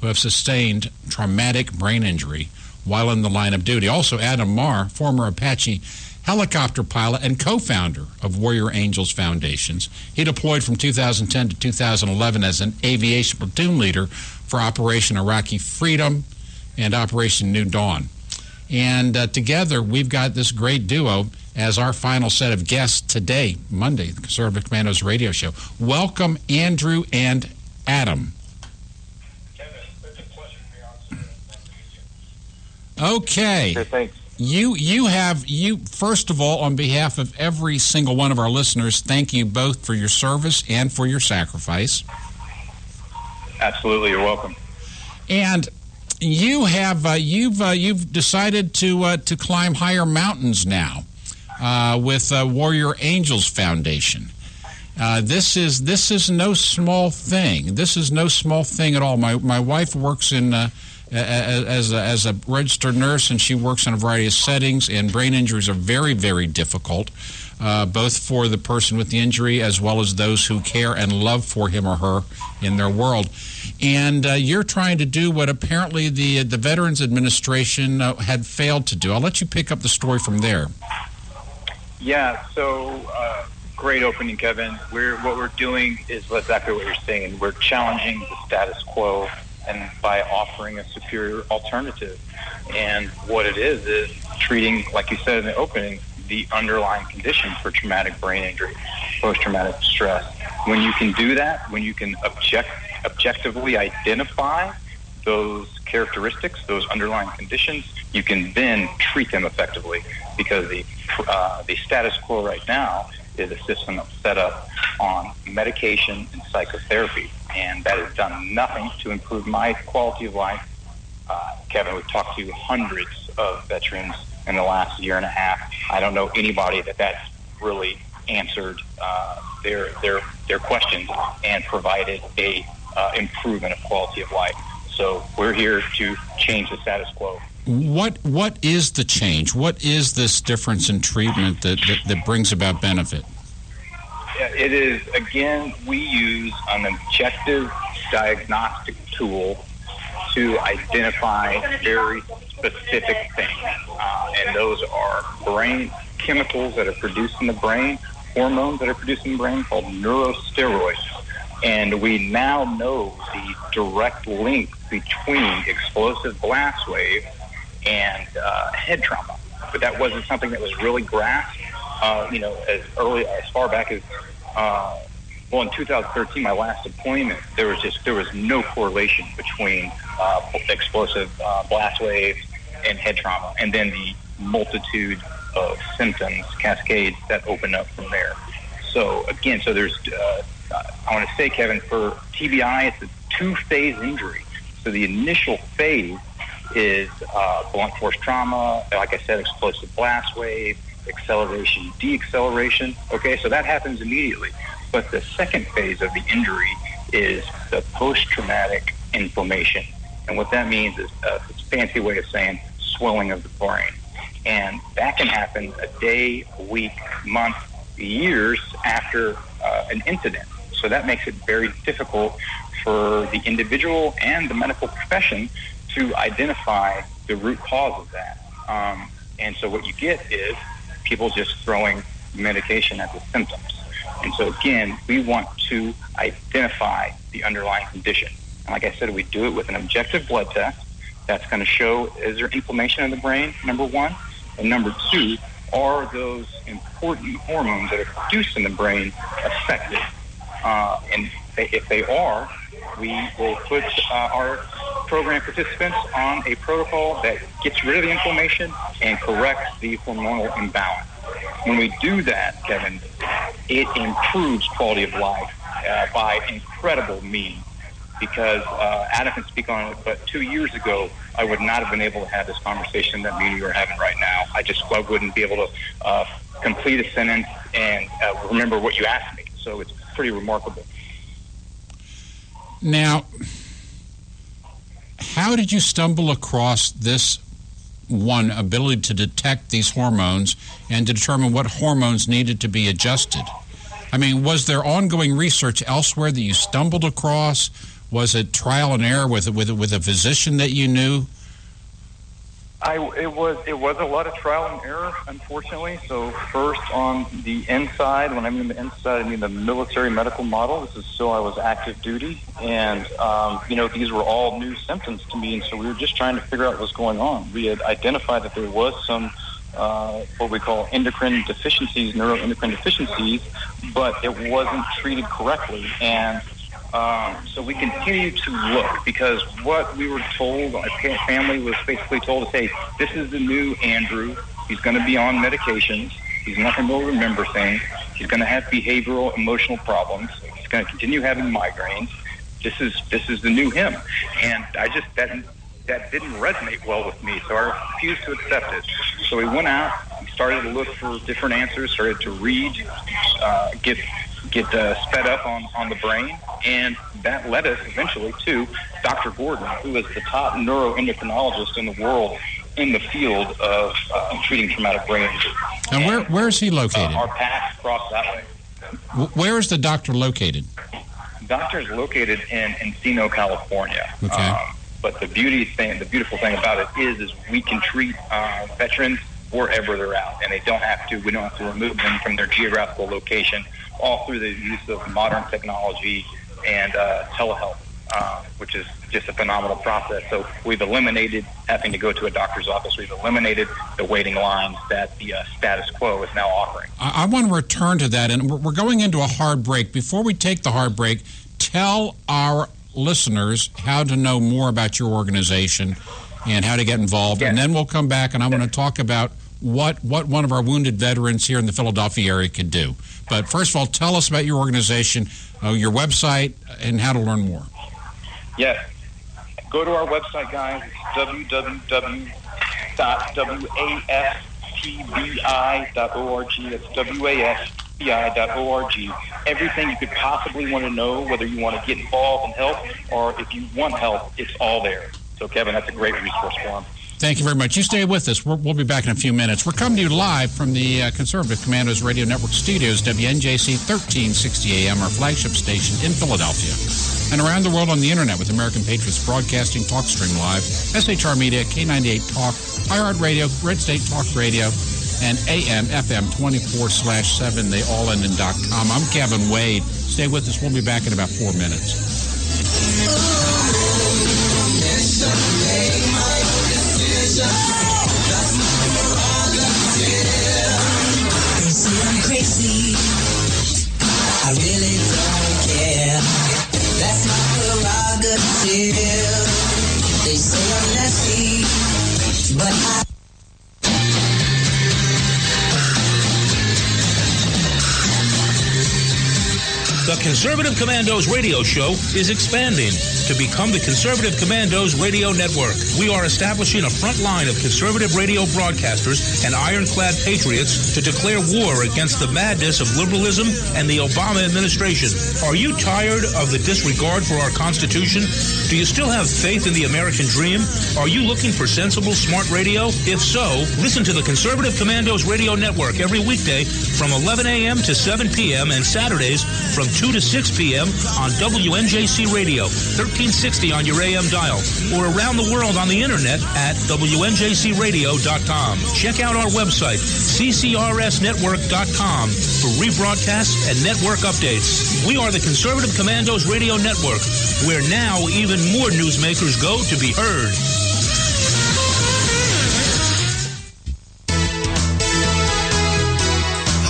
who have sustained traumatic brain injury while in the line of duty. Also, Adam Marr, former Apache helicopter pilot and co-founder of Warrior Angels Foundations. He deployed from 2010 to 2011 as an aviation platoon leader for Operation Iraqi Freedom and Operation New Dawn. And together, we've got this great duo. as our final set of guests today, Monday, the Conservative Commandos radio show. Welcome, Andrew and Adam. Okay. Thanks. You first of all, on behalf of every single one of our listeners, thank you both for your service and for your sacrifice. Absolutely, you're welcome. And you have you've decided to climb higher mountains now with Warrior Angels Foundation. This is no small thing. This is no small thing at all. My wife works in as a registered nurse, and she works in a variety of settings. And brain injuries are very, very difficult, both for the person with the injury as well as those who care and love for him or her in their world. And you're trying to do what apparently the Veterans Administration had failed to do. I'll let you pick up the story from there. Yeah, so great opening, Kevin. What we're doing is exactly what you're saying. We're challenging the status quo and by offering a superior alternative. And what it is treating, like you said in the opening, the underlying condition for traumatic brain injury, post-traumatic stress. When you can do that, when you can objectively identify those characteristics, those underlying conditions, you can then treat them effectively, because the status quo right now is a system that's set up on medication and psychotherapy, and that has done nothing to improve my quality of life. Kevin, we've talked to hundreds of veterans in the last year and a half. I don't know anybody that's really answered their questions and provided a improvement of quality of life. So we're here to change the status quo. What is the change? What is this difference in treatment that brings about benefit? It is, again, we use an objective diagnostic tool to identify very specific things. And those are brain chemicals that are produced in the brain, hormones that are produced in the brain called neurosteroids. And we now know the direct link between explosive blast wave and head trauma. But that wasn't something that was really grasped, as far back as, in 2013, my last deployment, there was no correlation between explosive blast waves and head trauma, and then the multitude of symptoms, cascades that open up from there. So again, there's, I want to say, Kevin, for TBI, it's a two-phase injury. So the initial phase is blunt force trauma, like I said, explosive blast wave, acceleration, deceleration. Okay, so that happens immediately. But the second phase of the injury is the post-traumatic inflammation. And what that means is it's a fancy way of saying swelling of the brain. And that can happen a day, a week, month, years after an incident. So that makes it very difficult for the individual and the medical profession to identify the root cause of that. And so what you get is people just throwing medication at the symptoms. And so again, we want to identify the underlying condition. And like I said, we do it with an objective blood test that's going to show, is there inflammation in the brain, number one? And number two, are those important hormones that are produced in the brain affected? And if they are, we will put our program participants on a protocol that gets rid of the inflammation and corrects the hormonal imbalance. When we do that, Kevin, it improves quality of life by incredible means. Because Adam can speak on it, but 2 years ago, I would not have been able to have this conversation that me and you are having right now. I wouldn't be able to complete a sentence and remember what you asked me. So it's pretty remarkable. Now, how did you stumble across this ability to detect these hormones and to determine what hormones needed to be adjusted? I mean, was there ongoing research elsewhere that you stumbled across? Was it trial and error with a physician that you knew? It was a lot of trial and error, unfortunately. So first on the inside, when I mean the inside, I mean the military medical model. This is so I was active duty, and these were all new symptoms to me, and so we were just trying to figure out what was going on. We had identified that there was some what we call endocrine deficiencies, neuroendocrine deficiencies, but it wasn't treated correctly. And so we continue to look, because what we were told, our family was basically told to say, this is the new Andrew. He's going to be on medications. He's not going to be able to remember things. He's going to have behavioral, emotional problems. He's going to continue having migraines. This is the new him. And I just, that didn't resonate well with me, so I refused to accept it. So we went out, we started to look for different answers, started to read, get sped up on the brain, and that led us eventually to Dr. Gordon, who is the top neuroendocrinologist in the world in the field of treating traumatic brain injury. And where is he located? Our paths cross that way. Where is the doctor located? The doctor is located in Encino, California. Okay. But the beautiful thing about it is we can treat veterans wherever they're at, and we don't have to remove them from their geographical location, all through the use of modern technology and telehealth, which is just a phenomenal process. So we've eliminated having to go to a doctor's office. We've eliminated the waiting lines that the status quo is now offering. I want to return to that, and we're going into a hard break. Before we take the hard break, tell our listeners how to know more about your organization and how to get involved. Yes. And then we'll come back, and I want to talk about what one of our wounded veterans here in the Philadelphia area could do. But first of all, tell us about your organization, your website, and how to learn more. Yes. Go to our website, guys. It's www.wasfpbi.org. That's wasfpi.org. Everything you could possibly want to know, whether you want to get involved and help, or if you want help, it's all there. So, Kevin, that's a great resource for them. Thank you very much. You stay with us. We'll be back in a few minutes. We're coming to you live from the Conservative Commandos Radio Network studios, WNJC 1360 AM, our flagship station in Philadelphia, and around the world on the Internet with American Patriots Broadcasting, TalkStream Live, SHR Media, K98 Talk, iHeartRadio, Red State Talk Radio, and AM, FM 24/7. They all end in .com. I'm Kevin Wade. Stay with us. We'll be back in about 4 minutes. They say I'm crazy, I really don't care. That's my prerogative. They say I'm nasty, but I... The Conservative Commandos radio show is expanding to become the Conservative Commandos radio network. We are establishing a front line of conservative radio broadcasters and ironclad patriots to declare war against the madness of liberalism and the Obama administration. Are you tired of the disregard for our Constitution? Do you still have faith in the American dream? Are you looking for sensible, smart radio? If so, listen to the Conservative Commandos radio network every weekday from 11 a.m. to 7 p.m. and Saturdays from 2 to 6 p.m. on WNJC Radio, 1360 on your AM dial, or around the world on the Internet at WNJCradio.com. Check out our website, ccrsnetwork.com, for rebroadcasts and network updates. We are the Conservative Commandos Radio Network, where now even more newsmakers go to be heard.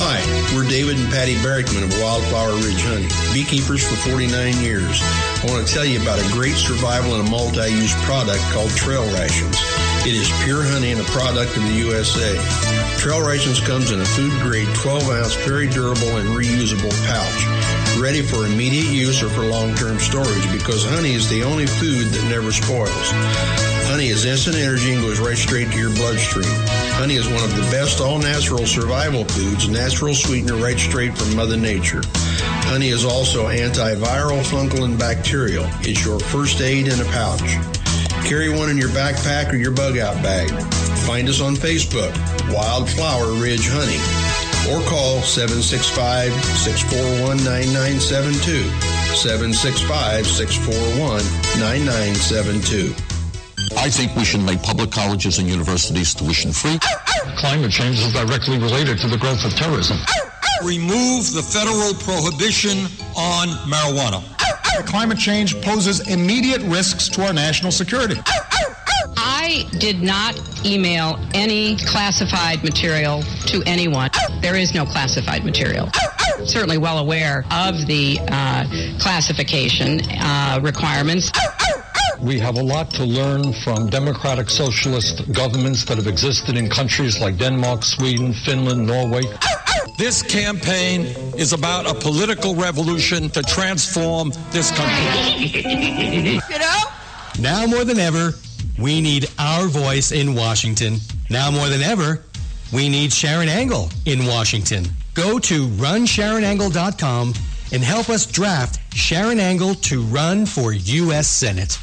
Hi, we're David and Patty Barrickman of Wildflower Ridge Honey, beekeepers for 49 years. I want to tell you about a great survival and a multi-use product called Trail Rations. It is pure honey and a product of the USA. Trail Rations comes in a food-grade 12-ounce, very durable and reusable pouch, ready for immediate use or for long-term storage, because honey is the only food that never spoils. Honey is instant energy and goes right straight to your bloodstream. Honey is one of the best all-natural survival foods, natural sweetener right straight from Mother Nature. Honey is also antiviral, fungal, and bacterial. It's your first aid in a pouch. Carry one in your backpack or your bug-out bag. Find us on Facebook, Wildflower Ridge Honey, or call 765-641-9972, 765-641-9972. I think we should make public colleges and universities tuition-free. Climate change is directly related to the growth of terrorism. Remove the federal prohibition on marijuana. Climate change poses immediate risks to our national security. I I did not email any classified material to anyone. There is no classified material. Certainly well aware of the classification requirements. We have a lot to learn from democratic socialist governments that have existed in countries like Denmark, Sweden, Finland, Norway. This campaign is about a political revolution to transform this country. You know? Now more than ever, we need our voice in Washington. Now more than ever, we need Sharon Angle in Washington. Go to runsharonangle.com and help us draft Sharon Angle to run for U.S. Senate.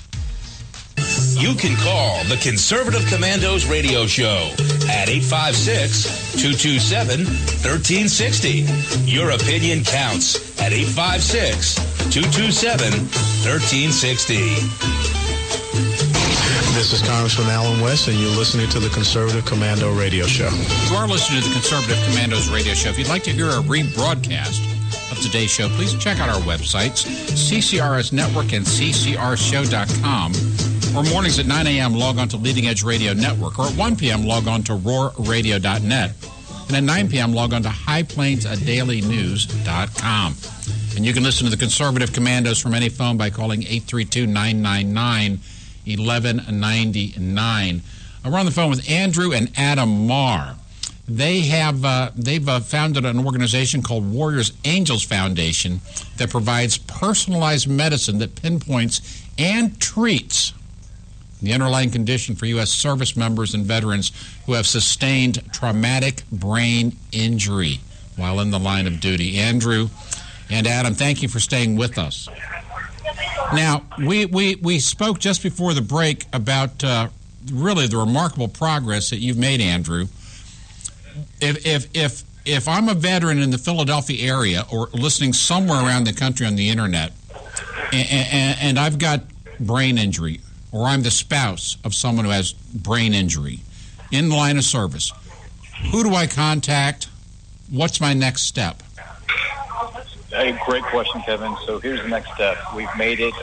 You can call the Conservative Commandos radio show at 856-227-1360. Your opinion counts at 856-227-1360. This is Congressman Alan West, and you're listening to the Conservative Commando radio show. You are listening to the Conservative Commandos radio show. If you'd like to hear a rebroadcast of today's show, please check out our websites, CCRS Network and CCRshow.com. Or mornings at 9 a.m., log on to Leading Edge Radio Network. Or at 1 p.m., log on to roarradio.net. And at 9 p.m., log on to highplainsadailynews.com. And you can listen to the Conservative Commandos from any phone by calling 832-999-1199. We're on the phone with Andrew and Adam Marr. They've founded an organization called Warriors Angels Foundation that provides personalized medicine that pinpoints and treats the underlying condition for U.S. service members and veterans who have sustained traumatic brain injury while in the line of duty. Andrew and Adam, thank you for staying with us. Now, we spoke just before the break about really the remarkable progress that you've made, Andrew. If I'm a veteran in the Philadelphia area or listening somewhere around the country on the internet, and I've got brain injury, or I'm the spouse of someone who has brain injury in the line of service, who do I contact? What's my next step? Great question, Kevin. So here's the next step. We've made it,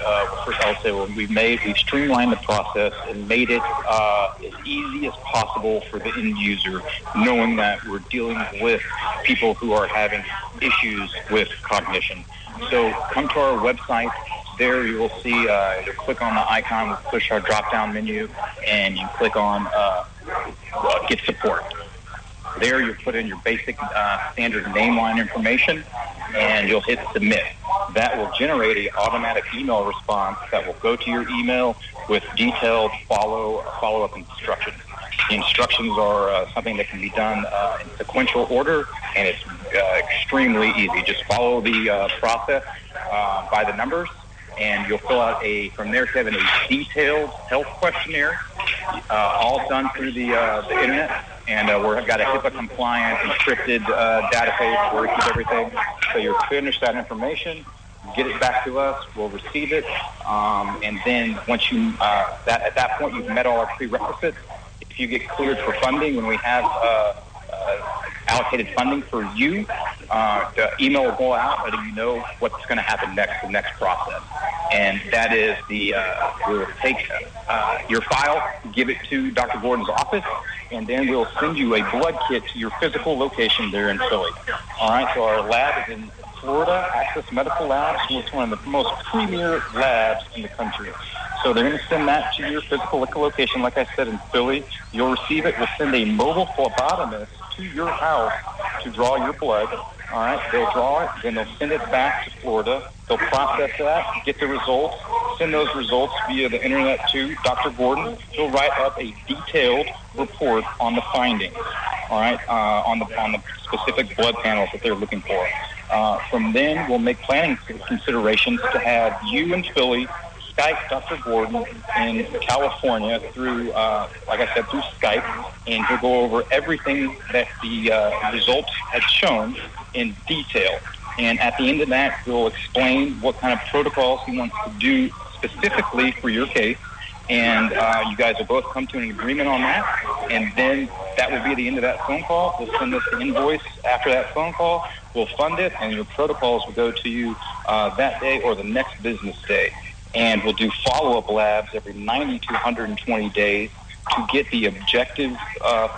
first I'll say we've streamlined the process and made it as easy as possible for the end user, knowing that we're dealing with people who are having issues with cognition. So come to our website. There you will see, you click on the icon, push our drop-down menu, and you click on Get Support. There you put in your basic standard name line information, and you'll hit Submit. That will generate an automatic email response that will go to your email with detailed follow-up instructions. The instructions are something that can be done in sequential order, and it's extremely easy. Just follow the process by the numbers, and you'll fill out from there, Kevin, a detailed health questionnaire, all done through the internet. And we've got a HIPAA-compliant, encrypted database where we keep everything. So you finish that information, get it back to us, we'll receive it, and then once you at that point you've met all our prerequisites. If you get cleared for funding, when we have allocated funding for you, the email will go out letting you know what's going to happen next, the next process. And that is we'll take your file, give it to Dr. Gordon's office, and then we'll send you a blood kit to your physical location there in Philly. All right, so our lab is in Florida, Access Medical Labs, which is one of the most premier labs in the country. So they're going to send that to your physical location, like I said, in Philly. You'll receive it. We'll send a mobile phlebotomist to your house to draw your blood. All right, they'll draw it, then they'll send it back to Florida. They'll process that, get the results, send those results via the internet to Dr. Gordon. He'll write up a detailed report on the findings, all right, on the specific blood panels that they're looking for. From then, we'll make planning considerations to have you in Philly Skype Dr. Gordon in California through, like I said, through Skype, and he'll go over everything that the results had shown in detail. And at the end of that, we'll explain what kind of protocols he wants to do specifically for your case. And you guys will both come to an agreement on that. And then that will be the end of that phone call. We'll send us the invoice after that phone call. We'll fund it, and your protocols will go to you that day or the next business day. And we'll do follow-up labs every 90 to 120 days to get the objective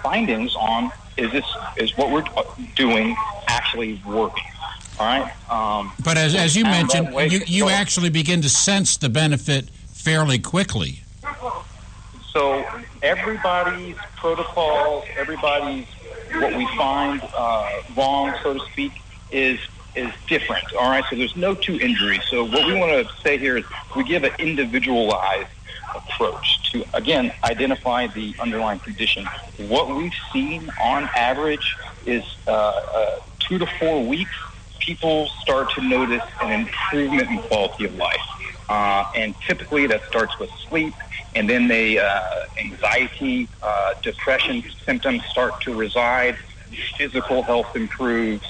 findings on is what we're doing actually working. All right. But as you mentioned, you actually begin to sense the benefit fairly quickly. So everybody's protocols, everybody's what we find wrong, so to speak, is different. All right. So there's no two injuries. So what we want to say here is we give an individualized approach to, again, identify the underlying condition. What we've seen on average is 2 to 4 weeks, people start to notice an improvement in quality of life. And typically that starts with sleep, and then anxiety, depression symptoms start to reside, physical health improves,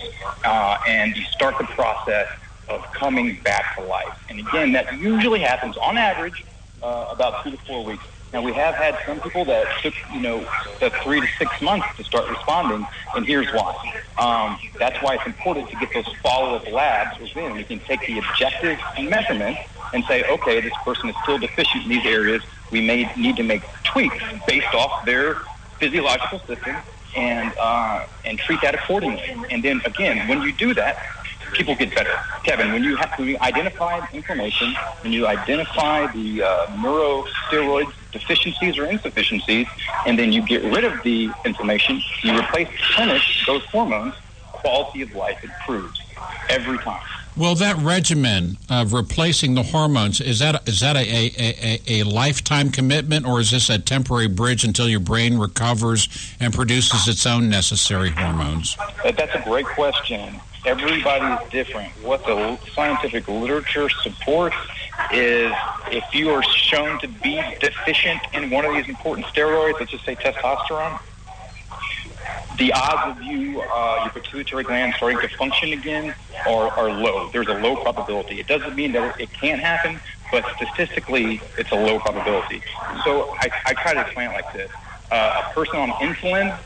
and you start the process of coming back to life. And again, that usually happens on average about 2 to 4 weeks. Now, we have had some people that took, the 3 to 6 months to start responding, and here's why. That's why it's important to get those follow-up labs within. We can take the objective measurement and say, okay, this person is still deficient in these areas. We may need to make tweaks based off their physiological system and treat that accordingly. And then, again, when you do that, people get better. Kevin, when you identify inflammation, when you identify the neurosteroid deficiencies or insufficiencies, and then you get rid of the inflammation, you replenish those hormones, quality of life improves every time. Well, that regimen of replacing the hormones, is that a lifetime commitment, or is this a temporary bridge until your brain recovers and produces its own necessary hormones? That's a great question. Everybody is different. What the scientific literature supports is if you are shown to be deficient in one of these important steroids, let's just say testosterone, the odds of your pituitary gland starting to function again are low. There's a low probability. It doesn't mean that it can't happen, but statistically, it's a low probability. So I try to explain it like this. A person on insulin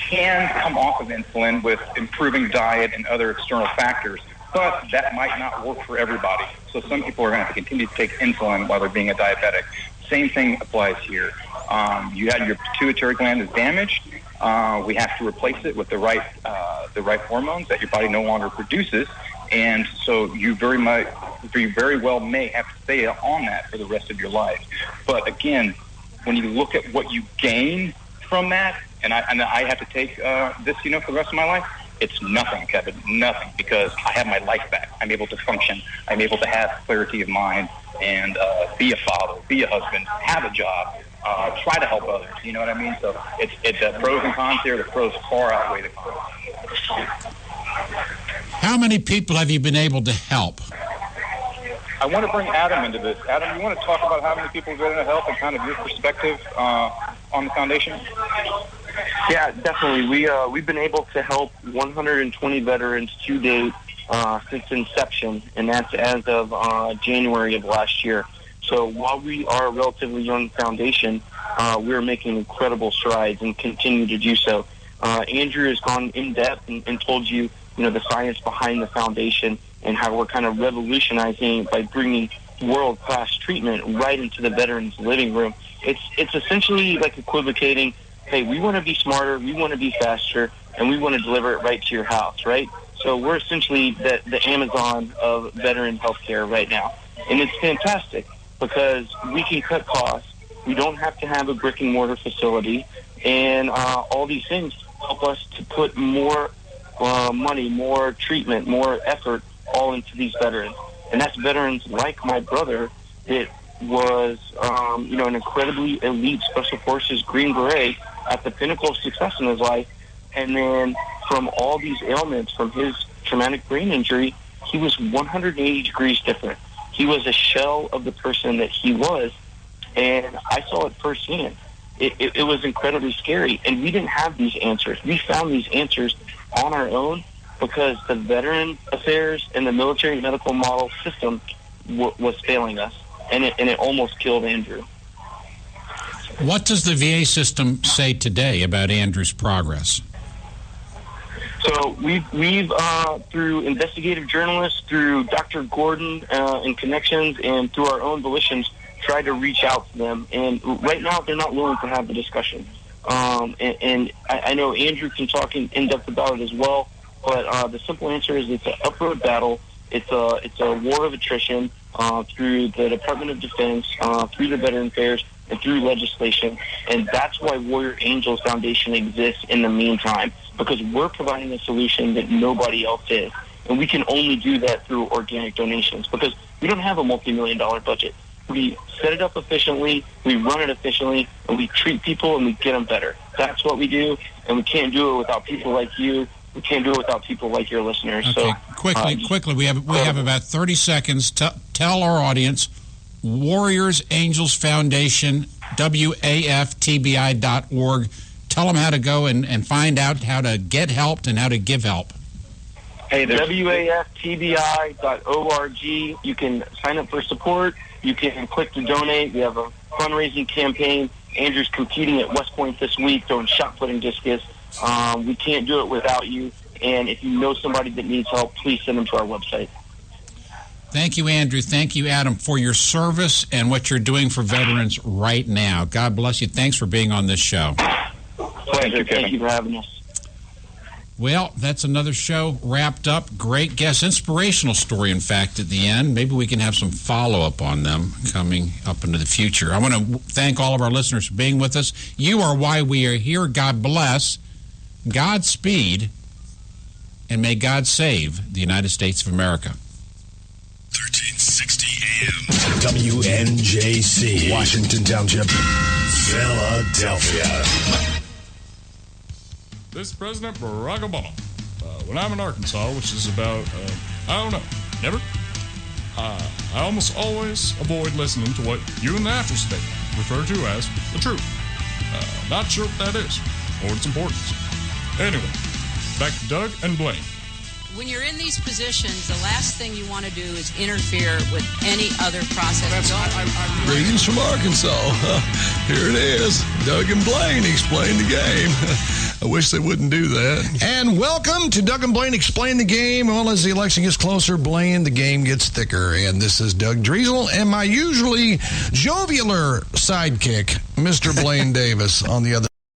can come off of insulin with improving diet and other external factors, but that might not work for everybody. So some people are going to have to continue to take insulin while they're being a diabetic. Same thing applies here. You had your pituitary gland is damaged. We have to replace it with the right hormones that your body no longer produces, and so you very well may have to stay on that for the rest of your life. But again, when you look at what you gain from that, and I have to take this, for the rest of my life, it's nothing, Kevin, nothing, because I have my life back. I'm able to function. I'm able to have clarity of mind and be a father, be a husband, have a job. Try to help others, you know what I mean? So it's pros and cons here. The pros far outweigh the cons. How many people have you been able to help? I want to bring Adam into this. Adam, you want to talk about how many people you've been able to help and kind of your perspective on the foundation? Yeah, definitely. We've been able to help 120 veterans to date since inception, and that's as of January of last year. So while we are a relatively young foundation, we're making incredible strides and continue to do so. Andrew has gone in depth and told you, the science behind the foundation and how we're kind of revolutionizing by bringing world-class treatment right into the veterans' living room. It's essentially like equivocating, hey, we want to be smarter, we want to be faster, and we want to deliver it right to your house, right? So we're essentially the Amazon of veteran healthcare right now. And it's fantastic, because we can cut costs. We don't have to have a brick-and-mortar facility. And all these things help us to put more money, more treatment, more effort all into these veterans. And that's veterans like my brother that was, an incredibly elite Special Forces Green Beret at the pinnacle of success in his life. And then from all these ailments, from his traumatic brain injury, he was 180 degrees different. He was a shell of the person that he was, and I saw it firsthand. It was incredibly scary, and we didn't have these answers. We found these answers on our own because the veteran affairs and the military medical model system was failing us, and it almost killed Andrew. What does the VA system say today about Andrew's progress? So we've through investigative journalists, through Dr. Gordon and connections, and through our own volitions, tried to reach out to them, and right now they're not willing to have the discussion. And I know Andrew can talk in depth about it as well, but the simple answer is it's an upward battle. It's a war of attrition through the Department of Defense, through the Veteran Affairs, and through legislation. And that's why Warrior Angels Foundation exists in the meantime, because we're providing a solution that nobody else is. And we can only do that through organic donations, because we don't have a multi-million-dollar budget. We set it up efficiently, we run it efficiently, and we treat people and we get them better. That's what we do, and we can't do it without people like you. We can't do it without people like your listeners. Okay, so quickly, we have about 30 seconds. Tell our audience, Warriors Angels Foundation, WAFTBI.org. Tell them how to go and find out how to get help and how to give help. Hey, WAFTBI.org. You can sign up for support. You can click to donate. We have a fundraising campaign. Andrew's competing at West Point this week, throwing shot put and discus. We can't do it without you. And if you know somebody that needs help, please send them to our website. Thank you, Andrew. Thank you, Adam, for your service and what you're doing for veterans right now. God bless you. Thanks for being on this show. Pleasure. Thank you for having us. Well, that's another show wrapped up. Great guest. Inspirational story, in fact, at the end. Maybe we can have some follow-up on them coming up into the future. I want to thank all of our listeners for being with us. You are why we are here. God bless. Godspeed. And may God save the United States of America. 1360 AM. WNJC. Washington Township, Philadelphia. This is President Barack Obama. When I'm in Arkansas, which is about, I don't know, never, I almost always avoid listening to what you in the after state refer to as the truth. Not sure what that is, or its importance. Anyway, back to Doug and Blaine. When you're in these positions, the last thing you want to do is interfere with any other process. Greetings from Arkansas. Here it is. Doug and Blaine explain the game. I wish they wouldn't do that. And welcome to Doug and Blaine Explain the Game. Well, as the election gets closer, Blaine, the game gets thicker. And this is Doug Driesel and my usually jovialer sidekick, Mr. Blaine Davis, on the other